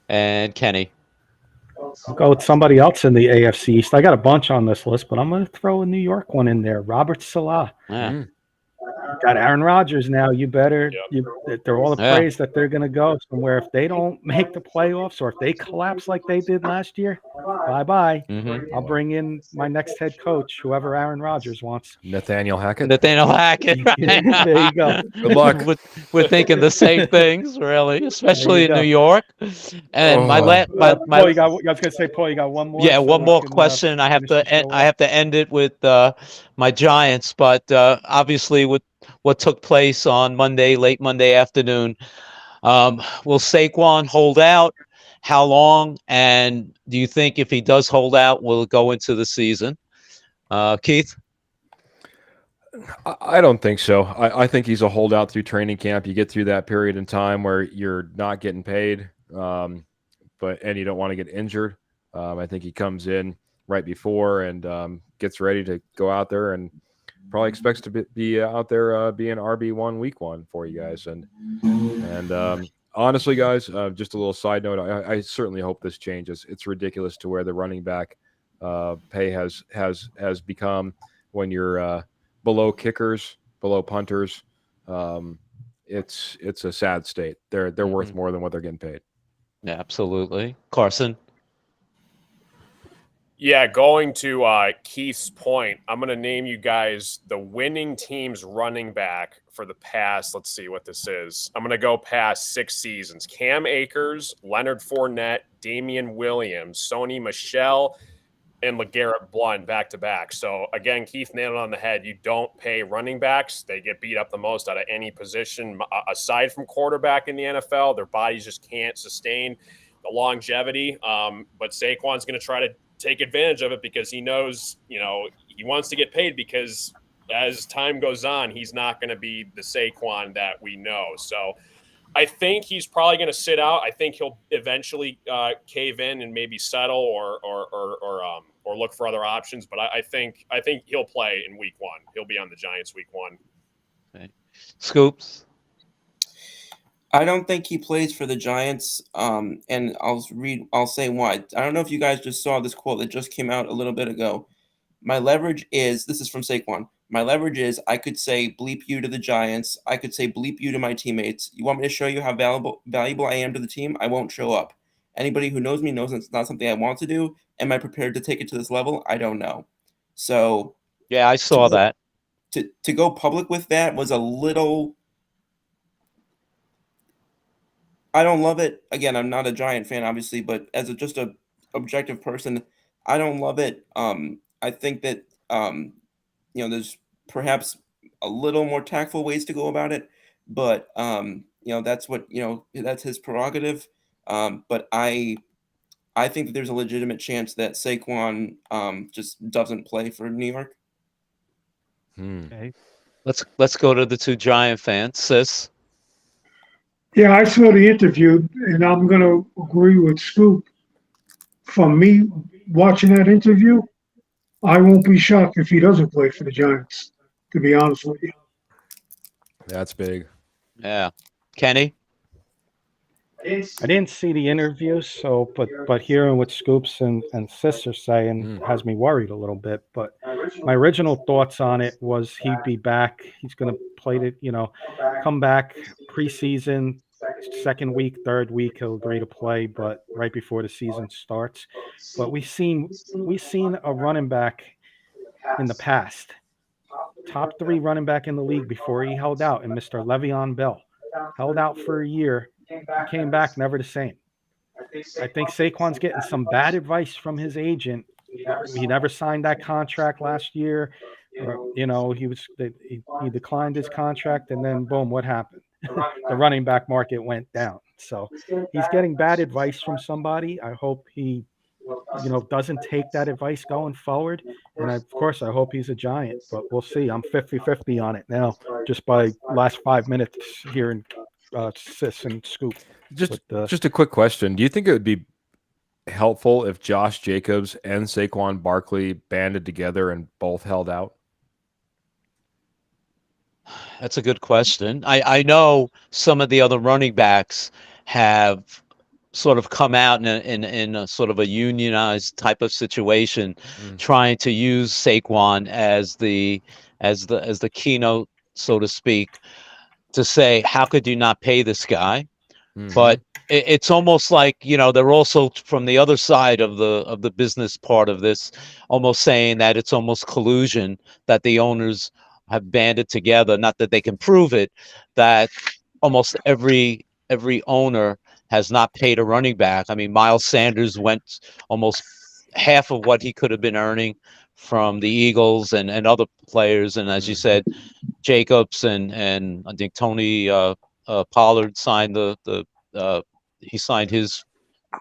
And Kenny? I'll go with somebody else in the AFC East. I got a bunch on this list, but I'm going to throw a New York one in there. Robert Salah. Yeah. Got Aaron Rodgers now. You better. They're all the praise that they're going to go somewhere. If they don't make the playoffs or if they collapse like they did last year, bye-bye. I'll bring in my next head coach, whoever Aaron Rodgers wants. Nathaniel Hackett. There you go. Good luck. We're thinking the same things, really, especially in New York. And Paul, I was going to say, Paul, you got one more. Yeah, so one we more can, question. I have to end it with my Giants, but obviously with what took place on Monday, late Monday afternoon, will Saquon hold out? How long? And do you think if he does hold out, will it go into the season? Keith? I don't think so. I think he's a holdout through training camp. You get through that period in time where you're not getting paid, and you don't want to get injured. I think he comes in right before and gets ready to go out there and probably expects to be out there being RB1 week 1 for you guys. And honestly, guys, just a little side note, I certainly hope this changes. It's ridiculous to where the running back pay has become when you're below kickers, below punters. It's a sad state. They're worth more than what they're getting paid. Yeah, absolutely. Carson? Yeah, going to Keith's point, I'm going to name you guys the winning team's running back for the past, let's see what this is. I'm going to go past 6 seasons. Cam Akers, Leonard Fournette, Damian Williams, Sony Michel, and LeGarrette Blount back-to-back. So, again, Keith nailed it on the head. You don't pay running backs. They get beat up the most out of any position. Aside from quarterback in the NFL, their bodies just can't sustain the longevity. But Saquon's going to try to take advantage of it because he knows, he wants to get paid because as time goes on, he's not going to be the Saquon that we know. So I think he's probably going to sit out. I think he'll eventually cave in and maybe settle or look for other options. But I think he'll play in week 1. He'll be on the Giants week 1. Okay. Scoops? I don't think he plays for the Giants, and I'll say why. I don't know if you guys just saw this quote that just came out a little bit ago. My leverage is, this is from Saquon, my leverage is I could say bleep you to the Giants. I could say bleep you to my teammates. You want me to show you how valuable I am to the team? I won't show up. Anybody who knows me knows it's not something I want to do. Am I prepared to take it to this level? I don't know. So yeah, I saw that. To go public with that was a little... I don't love it. Again, I'm not a Giant fan, obviously, but as just a objective person, I don't love it. I think that there's perhaps a little more tactful ways to go about it, but that's what that's his prerogative. But I think that there's a legitimate chance that Saquon just doesn't play for New York. Okay. Let's go to the two Giant fans. Sis. Yeah, I saw the interview, and I'm going to agree with Scoop. From me watching that interview, I won't be shocked if he doesn't play for the Giants, to be honest with you. That's big. Yeah. Kenny. I didn't see the interview, so but hearing what Scoops and Sis are saying has me worried a little bit. But my original thoughts on it was he'd be back. He's going to play it, come back preseason, second week, third week, he'll agree to play, but right before the season starts. But we've seen a running back in the past, top 3 running back in the league before he held out, and Mr. Le'Veon Bell held out for a year. He came back never the same. I think Saquon's getting some bad advice from his agent. He never signed that contract last year. He declined his contract, and then boom, what happened? The running back market went down. So he's getting bad advice from somebody. I hope he doesn't take that advice going forward. And of course, I hope he's a Giant, but we'll see. I'm 50-50 on it now, just by last 5 minutes hearing Sis and Scoop. Just a quick question. Do you think it would be helpful if Josh Jacobs and Saquon Barkley banded together and both held out? That's a good question. I know some of the other running backs have sort of come out in a sort of a unionized type of situation, trying to use Saquon as the keynote, so to speak, to say, how could you not pay this guy? But it's almost like, they're also from the other side of the business part of this, almost saying that it's almost collusion, that the owners have banded together, not that they can prove it, that almost every owner has not paid a running back. I mean, Miles Sanders went almost half of what he could have been earning from the Eagles and other players. And as you said, Jacobs and I think Tony Pollard signed he signed his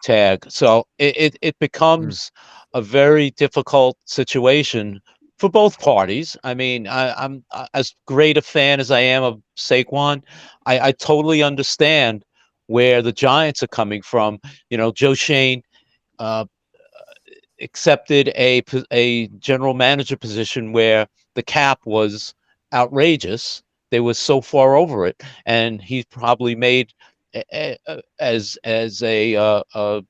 tag. So it becomes a very difficult situation for both parties. I mean, I'm as great a fan as I am of Saquon. I totally understand where the Giants are coming from. Joe Shane accepted a general manager position where the cap was outrageous. They were so far over it, and he probably made as a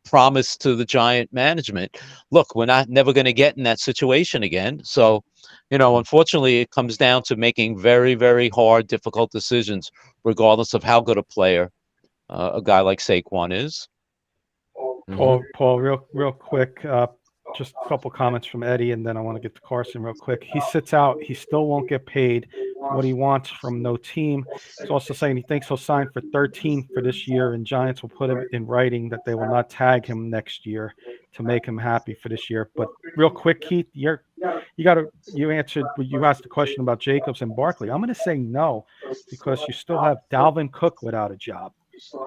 promise to the Giant management, look, we're never going to get in that situation again. So, unfortunately, it comes down to making very, very hard, difficult decisions, regardless of how good a player a guy like Saquon is. Paul, real quick, just a couple comments from Eddie, and then I want to get to Carson real quick. He sits out. He still won't get paid what he wants from no team. He's also saying he thinks he'll sign for 13 for this year, and Giants will put him in writing that they will not tag him next year to make him happy for this year. But real quick, Keith, you answered, you asked the question about Jacobs and Barkley. I'm going to say no, because you still have Dalvin Cook without a job.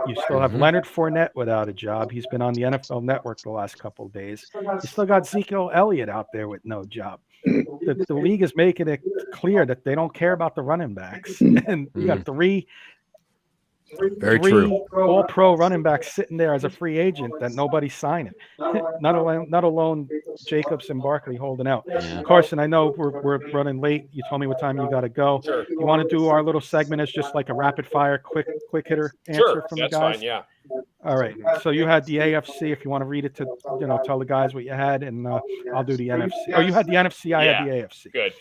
You still have Leonard Fournette without a job. He's been on the NFL Network the last couple of days. You still got Ezekiel Elliott out there with no job. The league is making it clear that they don't care about the running backs. And you got three all-pro running backs sitting there as a free agent that nobody's signing. Not alone Jacobs and Barkley holding out. Yeah. Carson, I know we're running late. You told me what time you got to go. Sure. You want to do our little segment as just like a rapid fire, quick hitter answer from the guys? Fine, yeah. All right. So you had the AFC. If you want to read it to, tell the guys what you had, and I'll do the NFC. Oh, you had the NFC. I had the AFC. Good.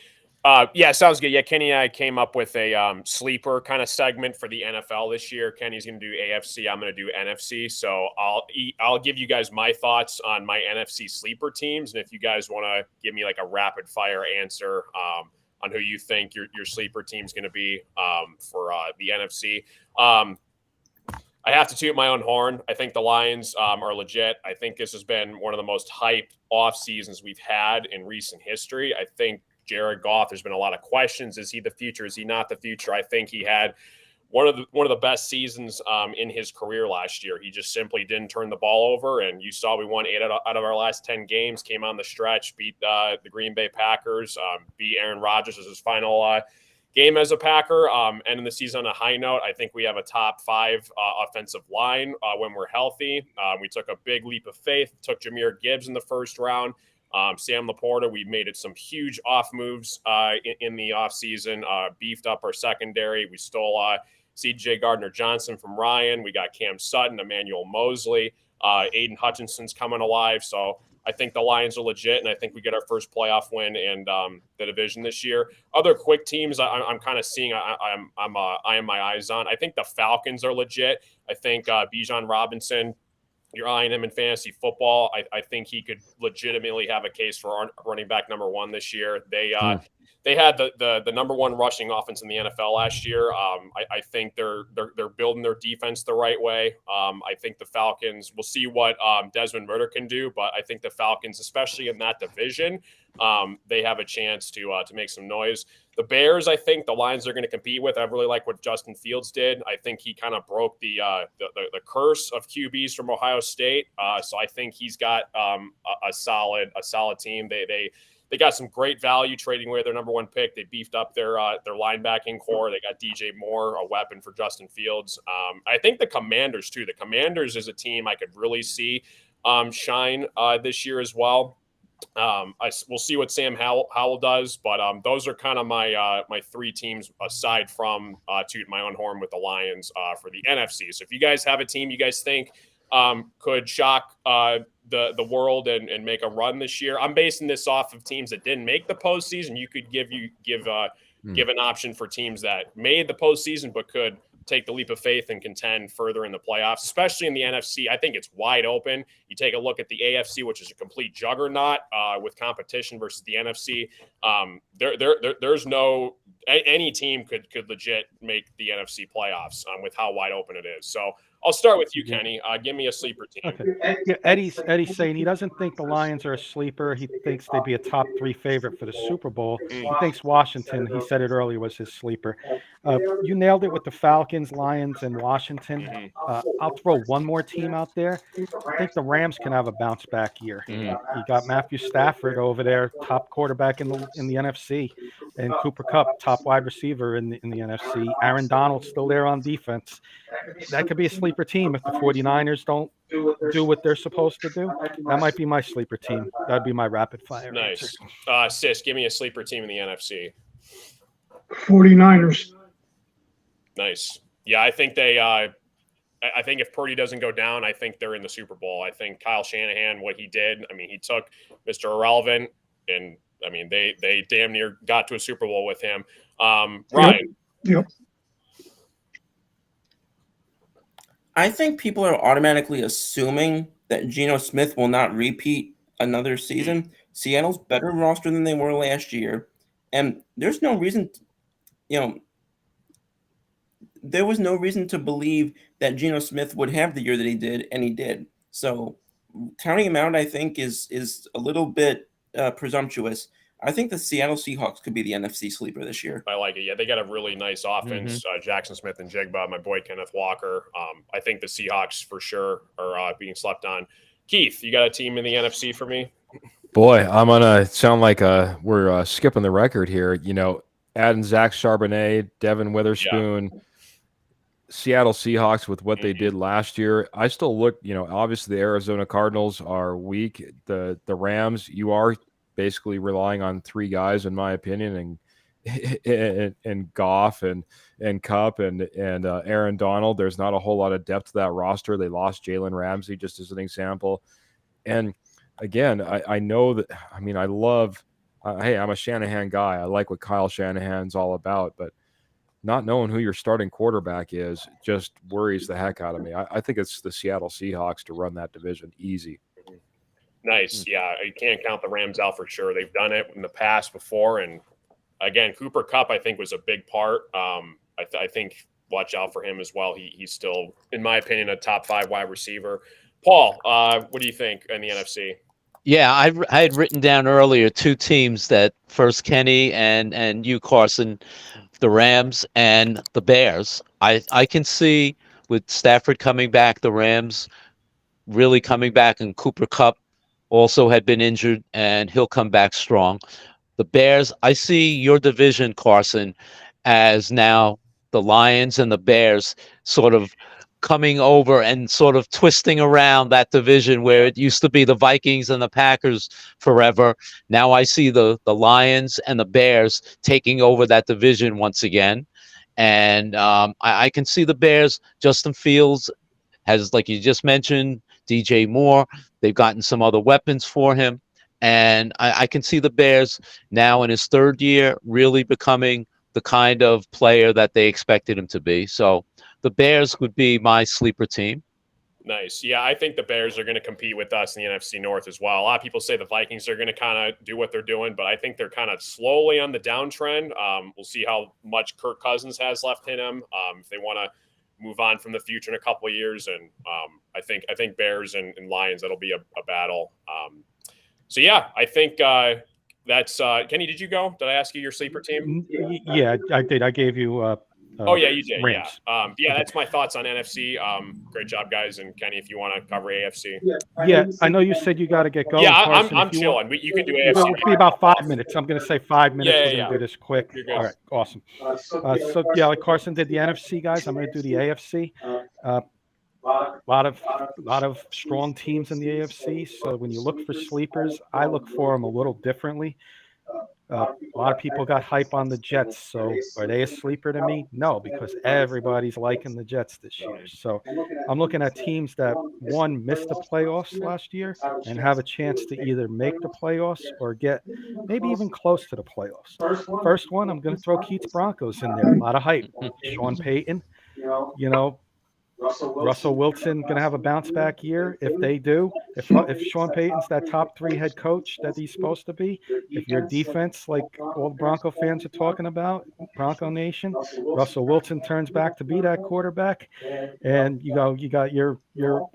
Sounds good. Yeah, Kenny and I came up with a sleeper kind of segment for the NFL this year. Kenny's going to do AFC. I'm going to do NFC. So I'll give you guys my thoughts on my NFC sleeper teams, and if you guys want to give me like a rapid fire answer on who you think your sleeper team's going to be for the NFC. I have to toot my own horn. I think the Lions are legit. I think this has been one of the most hyped off seasons we've had in recent history. I think Jared Goff, there's been a lot of questions. Is he the future? Is he not the future? I think he had one of the best seasons in his career last year. He just simply didn't turn the ball over, and you saw we won 8 out of our last 10 games. Came on the stretch, beat the Green Bay Packers, beat Aaron Rodgers as his final game as a Packer. Ending the season on a high note. I think we have a top 5 offensive line when we're healthy. We took a big leap of faith. Took Jahmyr Gibbs in the first round. Sam Laporta, we made it some huge off moves in the offseason, beefed up our secondary. We stole C.J. Gardner-Johnson from Ryan. We got Cam Sutton, Emmanuel Mosley. Aiden Hutchinson's coming alive. So I think the Lions are legit, and I think we get our first playoff win in the division this year. Other quick teams I'm kind of seeing I'm eyeing my eyes on. I think the Falcons are legit. I think Bijan Robinson, you're eyeing him in fantasy football. I think he could legitimately have a case for running back number 1 this year. They had the number 1 rushing offense in the NFL last year. I think they're building their defense the right way. I think the Falcons, we'll see what Desmond Ridder can do, but I think the Falcons, especially in that division, they have a chance to make some noise. The Bears, I think the Lions they're going to compete with. I really like what Justin Fields did. I think he kind of broke the curse of QBs from Ohio State. So I think he's got a solid team. They got some great value trading away their number 1 pick. They beefed up their linebacking core. They got DJ Moore, a weapon for Justin Fields. I think the Commanders too. The Commanders is a team I could really see shine this year as well. We'll see what Sam Howell does, but those are kind of my 3 teams aside from toot my own horn with the Lions for the NFC. So if you guys have a team you guys think could shock the world and make a run this year, I'm basing this off of teams that didn't make the postseason. You could give an option for teams that made the postseason but could take the leap of faith and contend further in the playoffs, especially in the NFC. I think it's wide open. You take a look at the AFC, which is a complete juggernaut with competition versus the NFC. There's no any team could legit make the NFC playoffs with how wide open it is. So I'll start with you, Kenny. Give me a sleeper team. Okay. Yeah, Eddie's saying he doesn't think the Lions are a sleeper. He thinks they'd be a top 3 favorite for the Super Bowl. He thinks Washington, he said it earlier, was his sleeper. You nailed it with the Falcons, Lions, and Washington. I'll throw one more team out there. I think the Rams can have a bounce back year. You got Matthew Stafford over there, top quarterback in the NFC, and Cooper Kupp, top wide receiver in the NFC. Aaron Donald's still there on defense. That could be a sleeper team if the 49ers don't do what they're supposed to do. That might be my sleeper team. That'd be my rapid fire. Nice. Sis, give me a sleeper team in the NFC. 49ers. Nice. Yeah, I think I think if Purdy doesn't go down, I think they're in the Super Bowl. I think Kyle Shanahan, what he did, I mean, he took Mr. Irrelevant, and I mean, they damn near got to a Super Bowl with him. Ryan. Yep. I think people are automatically assuming that Geno Smith will not repeat another season. Seattle's better roster than they were last year, and there's no reason, there was no reason to believe that Geno Smith would have the year that he did, and he did. So counting him out, I think, is a little bit presumptuous. I think the Seattle Seahawks could be the NFC sleeper this year. I like it. Yeah, they got a really nice offense. Jackson Smith and Jigba, my boy Kenneth Walker. I think the Seahawks for sure are being slept on. Keith, you got a team in the NFC for me? Boy, I'm gonna sound like we're skipping the record here. Adding Zach Charbonnet, Devin Witherspoon, Seattle Seahawks with what they did last year. I still look, obviously the Arizona Cardinals are weak. The Rams, you are basically relying on 3 guys, in my opinion, and Goff and Kupp and Aaron Donald. There's not a whole lot of depth to that roster. They lost Jalen Ramsey just as an example. And again, I know that, hey, I'm a Shanahan guy. I like what Kyle Shanahan's all about, but not knowing who your starting quarterback is just worries the heck out of me. I think it's the Seattle Seahawks to run that division easy. Nice. Yeah, you can't count the Rams out for sure. They've done it in the past before. And again, Cooper Kupp, I think, was a big part. I think watch out for him as well. He's still, in my opinion, a top 5 wide receiver. Paul, what do you think in the NFC? Yeah, I had written down earlier 2 teams that first Kenny and you, Carson, the Rams and the Bears. I can see with Stafford coming back, the Rams really coming back, and Cooper Cup also had been injured, and he'll come back strong. The Bears, I see your division, Carson, as now the Lions and the Bears sort of coming over and sort of twisting around that division where it used to be the Vikings and the Packers forever. Now I see the Lions and the Bears taking over that division once again. And I can see the Bears. Justin Fields has, like you just mentioned, DJ Moore. They've gotten some other weapons for him. And I can see the Bears now in his third year really becoming the kind of player that they expected him to be. So the Bears would be my sleeper team. Nice. Yeah, I think the Bears are going to compete with us in the NFC North as well. A lot of people say the Vikings are going to kind of do what they're doing, but I think they're kind of slowly on the downtrend. We'll see how much Kirk Cousins has left in him. If they want to move on from the future in a couple of years, and I think Bears and Lions, that'll be a battle. So yeah, I think that's Kenny. Did you go? Did I ask you your sleeper team? Yeah, I did. I gave you. Oh yeah, you did. Rams. Yeah, that's my thoughts on NFC. Great job, guys, and Kenny, if you want to cover AFC. Yeah, I know you said you got to get going. Yeah, Carson, I'm if you chilling. want. You can do It'll AFC. be about 5 minutes. I'm going to say 5 minutes. Yeah, We're going to do this quick. You're good. All right, awesome. So yeah, like Carson did the NFC, guys. I'm going to do the AFC. A lot of strong teams in the AFC. So when you look for sleepers, I look for them a little differently. A lot of people got hype on the Jets. So are they a sleeper to me? No, because everybody's liking the Jets this year. So I'm looking at teams that, one, missed the playoffs last year and have a chance to either make the playoffs or get maybe even close to the playoffs. First one, I'm going to throw Keats Broncos in there. A lot of hype. Sean Payton, Russell Wilson going to have a bounce back year. If they do, if Sean Payton's that top 3 head coach that he's supposed to be, if your defense, like all the Bronco fans are talking about, Bronco Nation, Russell Wilson turns back to be that quarterback, and you got your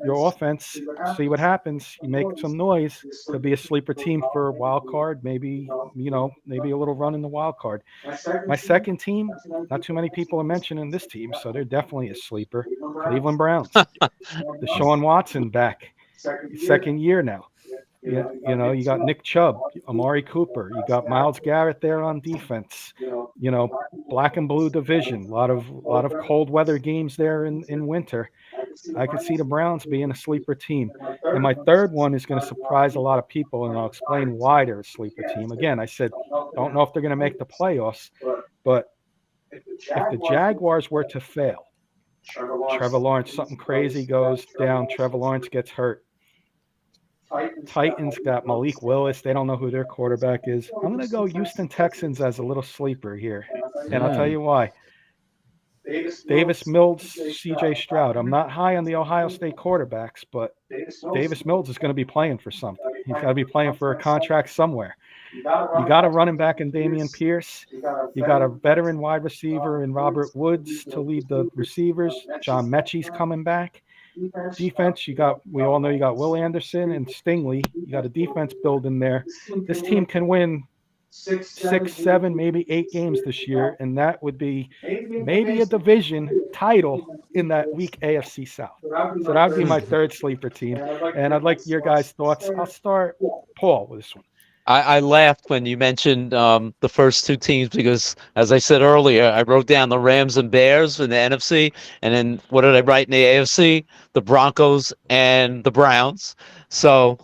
offense. See what happens. You make some noise. Could be a sleeper team for a wild card. Maybe maybe a little run in the wild card. My second team, not too many people are mentioning this team, so they're definitely a sleeper. Cleveland Browns. Deshaun Watson back, second year now. You got Nick Chubb, Amari Cooper. You got Myles Garrett there on defense. Black and blue division. A lot of cold weather games there in winter. I could see the Browns being a sleeper team. And my third one is going to surprise a lot of people, and I'll explain why they're a sleeper team. Again, I said, don't know if they're going to make the playoffs, but if the Jaguars were to fail, Trevor Lawrence, something crazy goes down, Trevor Lawrence gets hurt. Titans got Malik Willis. They don't know who their quarterback is. I'm going to go Houston Texans as a little sleeper here, and I'll tell you why. Davis Mills, C.J. Stroud. I'm not high on the Ohio State quarterbacks, but Davis Mills is going to be playing for something. He's got to be playing for a contract somewhere. You got a running back in Damian Pierce. You got a veteran wide receiver in Robert Woods to lead the receivers. John Mechie's coming back. Defense, we all know you got Will Anderson and Stingley. You got a defense building there. This team can win 6, 7, maybe 8 games this year, and that would be maybe a division title in that weak AFC South. So that would be my third sleeper team, and I'd like your guys' thoughts. I'll start, Paul, with this one. I laughed when you mentioned the first 2 teams because, as I said earlier, I wrote down the Rams and Bears in the NFC, and then what did I write in the AFC? The Broncos and the Browns. So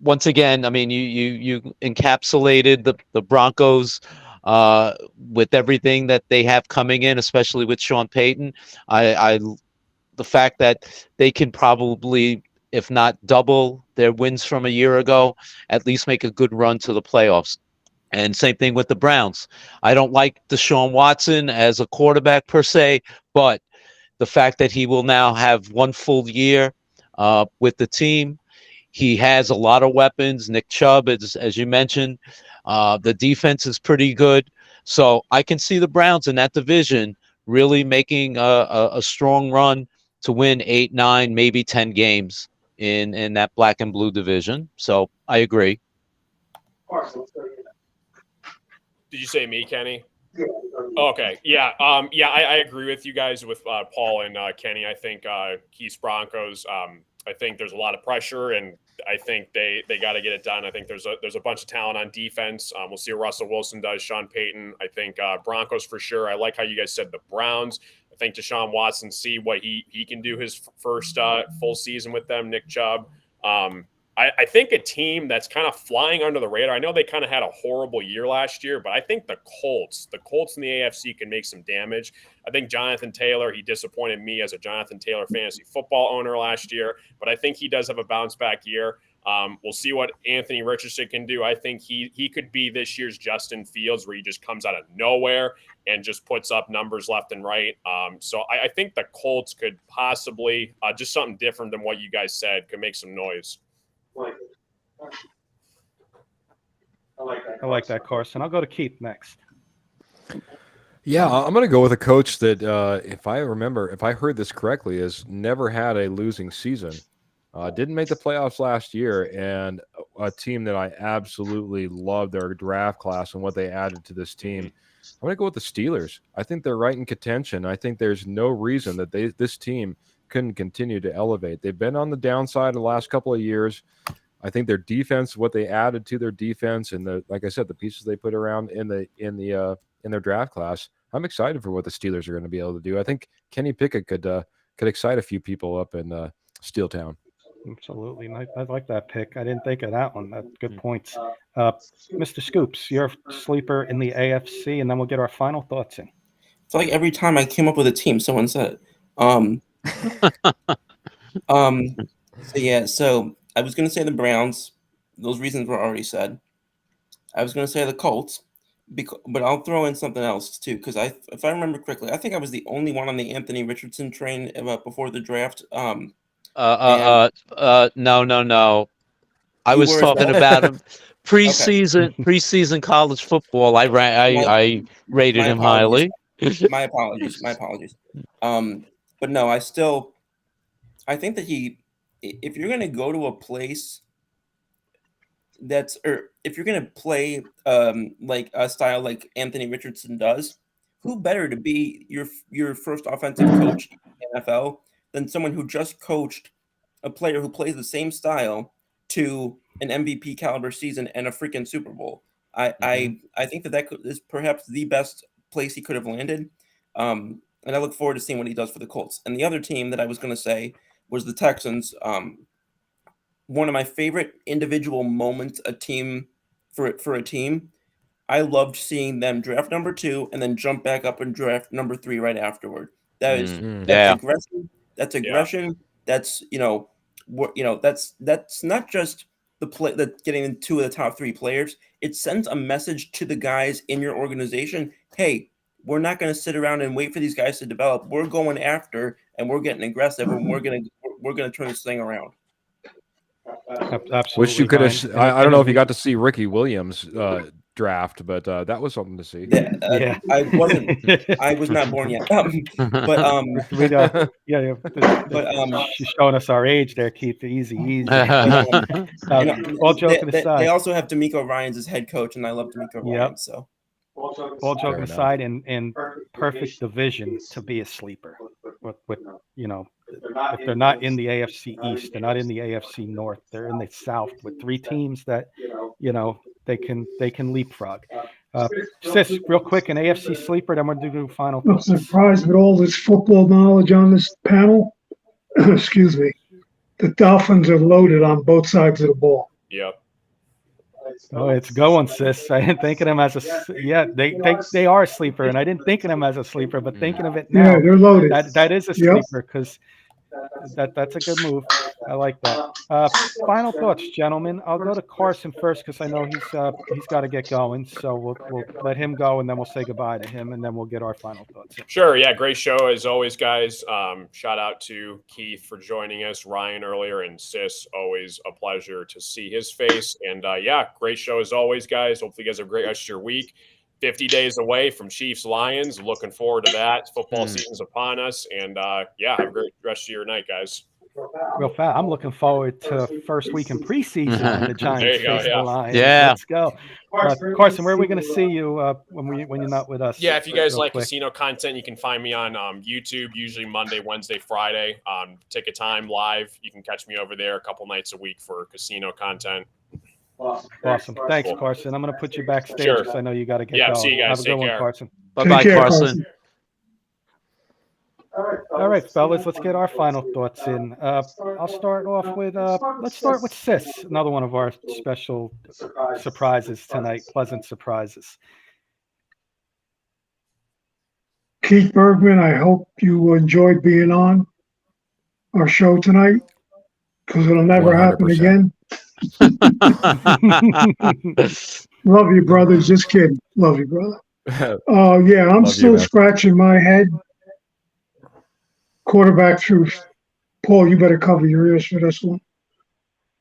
once again, I mean, you encapsulated the Broncos with everything that they have coming in, especially with Sean Payton. The fact that they can probably, if not double their wins from a year ago, at least make a good run to the playoffs. And same thing with the Browns. I don't like Deshaun Watson as a quarterback per se, but the fact that he will now have 1 full year with the team, he has a lot of weapons. Nick Chubb, as you mentioned, the defense is pretty good. So I can see the Browns in that division really making a strong run to win 8, 9, maybe 10 games in that black and blue division. So I agree. Did you say me, Kenny? Okay. Yeah. I agree with you guys with Paul and Kenny. I think Keith's Broncos. I think there's a lot of pressure, and I think they got to get it done. I think there's a bunch of talent on defense. We'll see what Russell Wilson does. Sean Payton. I think Broncos for sure. I like how you guys said the Browns. I think Deshaun Watson, see what he can do his first full season with them. Nick Chubb. I think a team that's kind of flying under the radar. I know they kind of had a horrible year last year, but I think the Colts in the AFC can make some damage. I think Jonathan Taylor, he disappointed me as a Jonathan Taylor fantasy football owner last year, but I think he does have a bounce back year. We'll see what Anthony Richardson can do. I think he could be this year's Justin Fields, where he just comes out of nowhere and just puts up numbers left and right. So I think the Colts could possibly, just something different than what you guys said, could make some noise. I like that, Carson. I'll go to Keith next. Yeah, I'm going to go with a coach that, if I heard this correctly, has never had a losing season. Didn't make the playoffs last year, and a team that I absolutely love their draft class and what they added to this team. I'm going to go with the Steelers. I think they're right in contention. I think there's no reason that this team couldn't continue to elevate. They've been on the downside the last couple of years. I think their defense, what they added to their defense, and like I said, the pieces they put around in their draft class. I'm excited for what the Steelers are going to be able to do. I think Kenny Pickett could excite a few people up in Steeltown. Absolutely. I like that pick. I didn't think of that one. That's good points. Mr. Scoops, you're a sleeper in the AFC, and then we'll get our final thoughts in. It's like every time I came up with a team, someone said it. So I was going to say the Browns. Those reasons were already said. I was going to say the Colts, but I'll throw in something else too, because if I remember correctly, I think I was the only one on the Anthony Richardson train before the draft. No. I was talking about him preseason college football. I rated him highly. My apologies. But no, I think that if you're going to go to a place if you're going to play like a style like Anthony Richardson does, who better to be your first offensive coach in the NFL than someone who just coached a player who plays the same style to an MVP caliber season and a freaking Super Bowl. I think that is perhaps the best place he could have landed. And I look forward to seeing what he does for the Colts. And the other team that I was going to say was the Texans. One of my favorite individual moments for a team. I loved seeing them draft number 2 and then jump back up and draft number 3 right afterward. That's aggression. That's aggression. That's that's not just the play that getting in 2 of the top 3 players. It sends a message to the guys in your organization. Hey, we're not going to sit around and wait for these guys to develop. We're going after, and we're getting aggressive, and we're going to turn this thing around. Absolutely. Wish you could have. I don't know if you got to see Ricky Williams draft, but that was something to see. Yeah. I was not born yet. But she's showing us our age there, Keith. Easy. All joking aside, they also have D'Amico Ryans as head coach, and I love D'Amico Ryans. So all joking aside, in perfect division to be a sleeper. With if they're not in the AFC East, they're not in the AFC North, they're in the South with 3 teams that they can leapfrog. Sis, real quick, an AFC sleeper, then we'll do final thoughts. I'm surprised with all this football knowledge on this panel. Excuse me. The Dolphins are loaded on both sides of the ball. Yep. Oh, it's going, sis. I didn't think of them as they are a sleeper, and I didn't think of them as a sleeper, but thinking of it now, yeah, they're loaded. That is a sleeper because that's a good move. I like that. Final thoughts, gentlemen. I'll go to Carson first because I know he's got to get going. So we'll let him go, and then we'll say goodbye to him, and then we'll get our final thoughts. Sure. Yeah. Great show as always, guys. Shout out to Keith for joining us, Ryan earlier, and Sis. Always a pleasure to see his face. And great show as always, guys. Hopefully you guys have a great rest of your week. 50 days away from Chiefs Lions. Looking forward to that. Football season's upon us. And have a great rest of your night, guys. real fast. I'm looking forward to first week in preseason when the Giants you go, face yeah. the Lions. Yeah. Let's go. Carson, where are we going to see you when you're not with us? Yeah, if you guys real like quick? casino content, you can find me on YouTube, usually Monday, Wednesday, Friday. Ticket time live. You can catch me over there a couple nights a week for casino content. Awesome. Thanks, Cool. Carson. I'm going to put you backstage Sure. because I know you got to get Yeah, going. see you guys. Have a good Take one, care. Carson. Bye-bye, Take care, Carson. All right, fellas, let's get our final thoughts in. I'll start off with let's start with Sis, another one of our special surprises tonight, pleasant surprises. Keith Bergman, I hope you enjoyed being on our show tonight, because it'll never happen 100%. again. Love you, brother. Just kidding. Love you, brother. Yeah, I'm Love you, still man. scratching my head. Quarterback through, Paul, you better cover your ears for this one.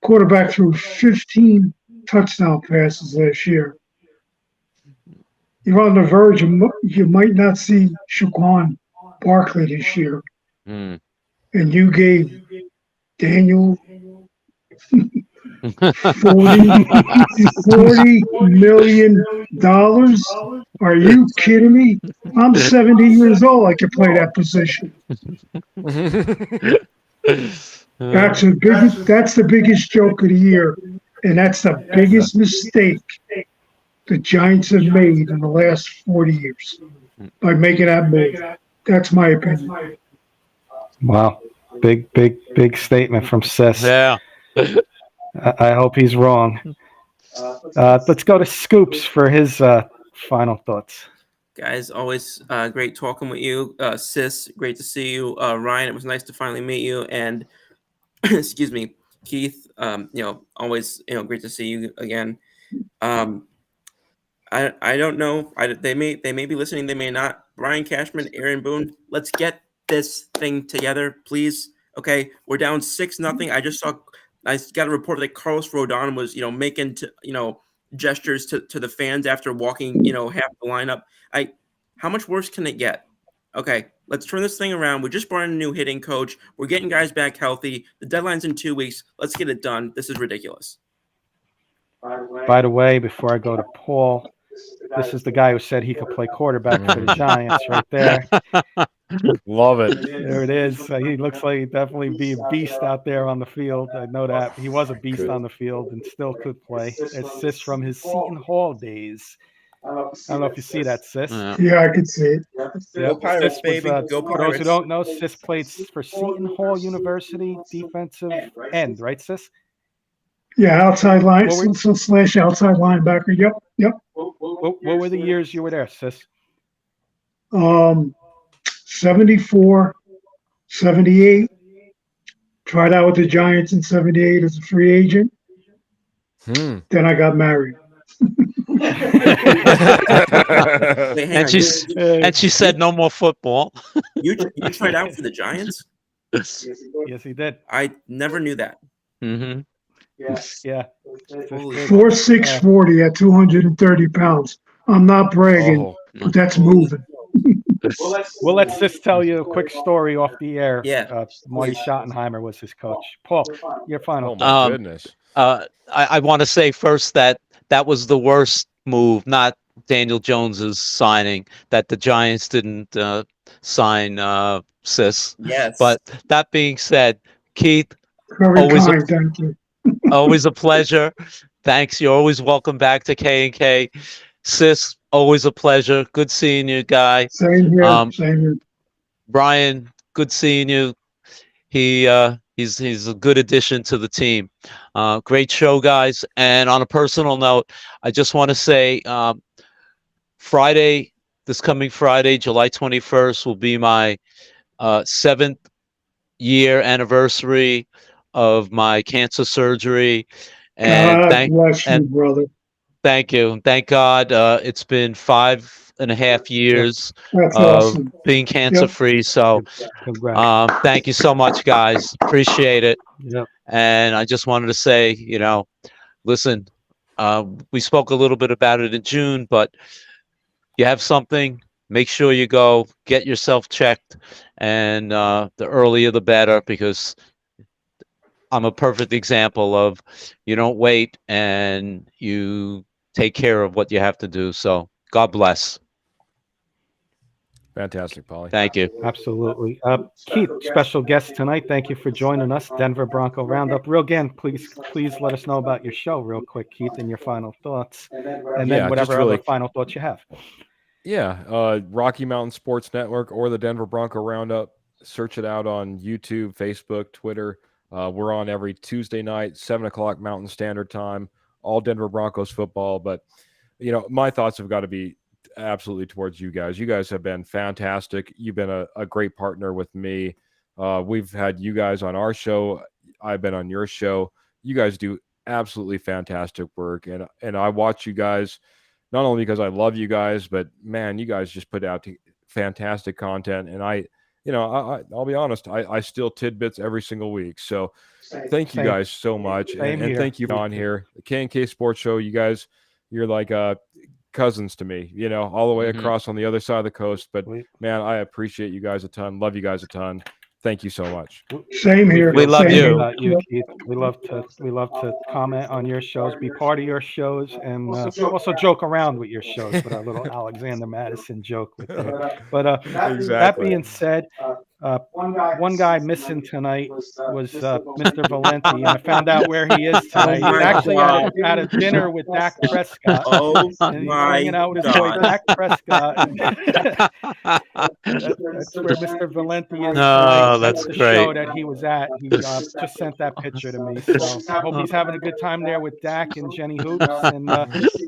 Quarterback threw 15 touchdown passes last year. You're on the verge. You might not see Shaquan Barkley this year. Hmm. And you gave Daniel $40 million. Are you kidding me? I'm 70 years old. I can play that position. That's the biggest joke of the year. And that's the biggest mistake the Giants have made in the last 40 years by making that move. That's my opinion. Wow. Big statement from Sis. Yeah. I hope he's wrong. Let's go to Scoops for his final thoughts. Guys, always great talking with you. Sis, great to see you. Ryan, it was nice to finally meet you. And excuse me, Keith, always, great to see you again. I don't know. They may be listening. They may not. Brian Cashman, Aaron Boone, let's get this thing together, please. Okay, we're down 6-0. I got a report that Carlos Rodon was, making gestures to the fans after walking, half the lineup. How much worse can it get? Okay, let's turn this thing around. We just brought in a new hitting coach. We're getting guys back healthy. The deadline's in 2 weeks. Let's get it done. This is ridiculous. By the way, before I go to Paul, this is the guy who said he could play quarterback for the Giants right there. Love it. There it is. He looks like he'd definitely be a beast out there on the field. I know that. He was a beast on the field and still could play. It's Sis from his Seton Hall days. I don't know if you see that, Sis. Yeah, I can see it. Go Pirates, baby. Go For those who Pirates. don't know, Sis played for Seton Hall University, defensive end, right, Sis? Yeah, outside line, What were- slash outside linebacker. Yep. What were the years you were there, Sis? 74, 78. Tried out with the Giants in 78 as a free agent. Then I got married. Wait, hang And on. she said no more football. You tried out for the Giants? Yes, he did. I never knew that. Mm-hmm. Yeah. Holy 4'6", 40 at 230 pounds. I'm not bragging, Oh, but that's moving. We'll let Sis tell you a quick story off the air. Yeah. Marty Schottenheimer was his coach. Paul, your final oh thought. my goodness. I want to say first that was the worst move, not Daniel Jones's signing, that the Giants didn't sign Sis. Yes. But that being said, Keith, Very Always a- kind, thank you. always a pleasure. Thanks. You're always welcome back to K&K. Sis, always a pleasure. Good seeing you, guy. Same here. Brian, good seeing you. He's a good addition to the team. Great show, guys. And on a personal note, I just want to say this coming Friday, July 21st, will be my 7th year anniversary of my cancer surgery. And God bless you, brother. thank you. Thank God. It's been 5.5 years That's of awesome. being cancer free. So Congrats. thank you so much, guys. Appreciate it. Yep. And I just wanted to say, listen, we spoke a little bit about it in June, but you have something, make sure you go get yourself checked, and the earlier the better, because I'm a perfect example of you don't wait and you take care of what you have to do. So God bless. Fantastic, Polly. Thank you. Absolutely. Keith, special guest tonight. Thank you for joining us. Denver Bronco Roundup. Real again, please let us know about your show real quick, Keith, and your final thoughts. And then Yeah, whatever just really- other final thoughts you have. Yeah, Rocky Mountain Sports Network or the Denver Bronco Roundup. Search it out on YouTube, Facebook, Twitter. We're on every Tuesday night, 7 o'clock Mountain Standard Time, all Denver Broncos football. But, my thoughts have got to be absolutely towards you guys. You guys have been fantastic. You've been a great partner with me. We've had you guys on our show. I've been on your show. You guys do absolutely fantastic work. And I watch you guys not only because I love you guys, but man, you guys just put out fantastic content. And I'll be honest, I steal tidbits every single week. So thank you guys so much. And thank you for on here. The K&K Sports Show, you guys, you're like cousins to me, all the way across on the other side of the coast. But man, I appreciate you guys a ton. Love you guys a ton. Thank you so much. Same here. We love Same you. here. About you, Keith. We love to comment on your shows, be part of your shows, and also joke around with your shows with our little Alexander Madison joke with there. But that being said, one guy missing tonight was Mr. Valenti, and I found out where he is tonight. He's actually at a dinner with Dak Prescott. Oh And he's my hanging out with his boy God. Dak Prescott. That's where Mr. Valenti is Oh, tonight. that's the great. show that he was at. He just sent that picture to me. So I hope he's having a good time there with Dak and Jenny Hoops, and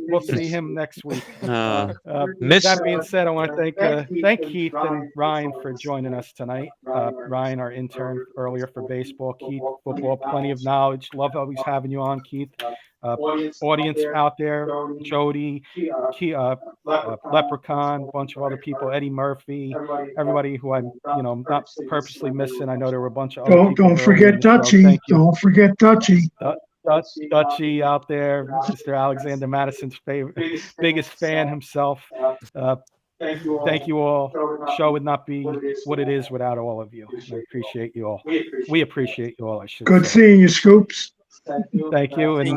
we'll see him next week. That being said, I want to thank Keith and Ryan for joining us tonight. Ryan, our intern earlier for baseball, Keith, football, plenty of knowledge. Love always having you on, Keith. Audience out there, Jody, Leprechaun, a bunch of other people, Eddie Murphy, everybody who I'm not purposely missing. I know there were a bunch of other people Don't forget Dutchie. Don't forget Dutchie. Dutchie out there, Mr. Alexander Madison's biggest fan himself. Thank you all. The show would not be what it is without all of you. I appreciate you all. We appreciate you all, I should Good say. seeing you, Scoops. Thank you. And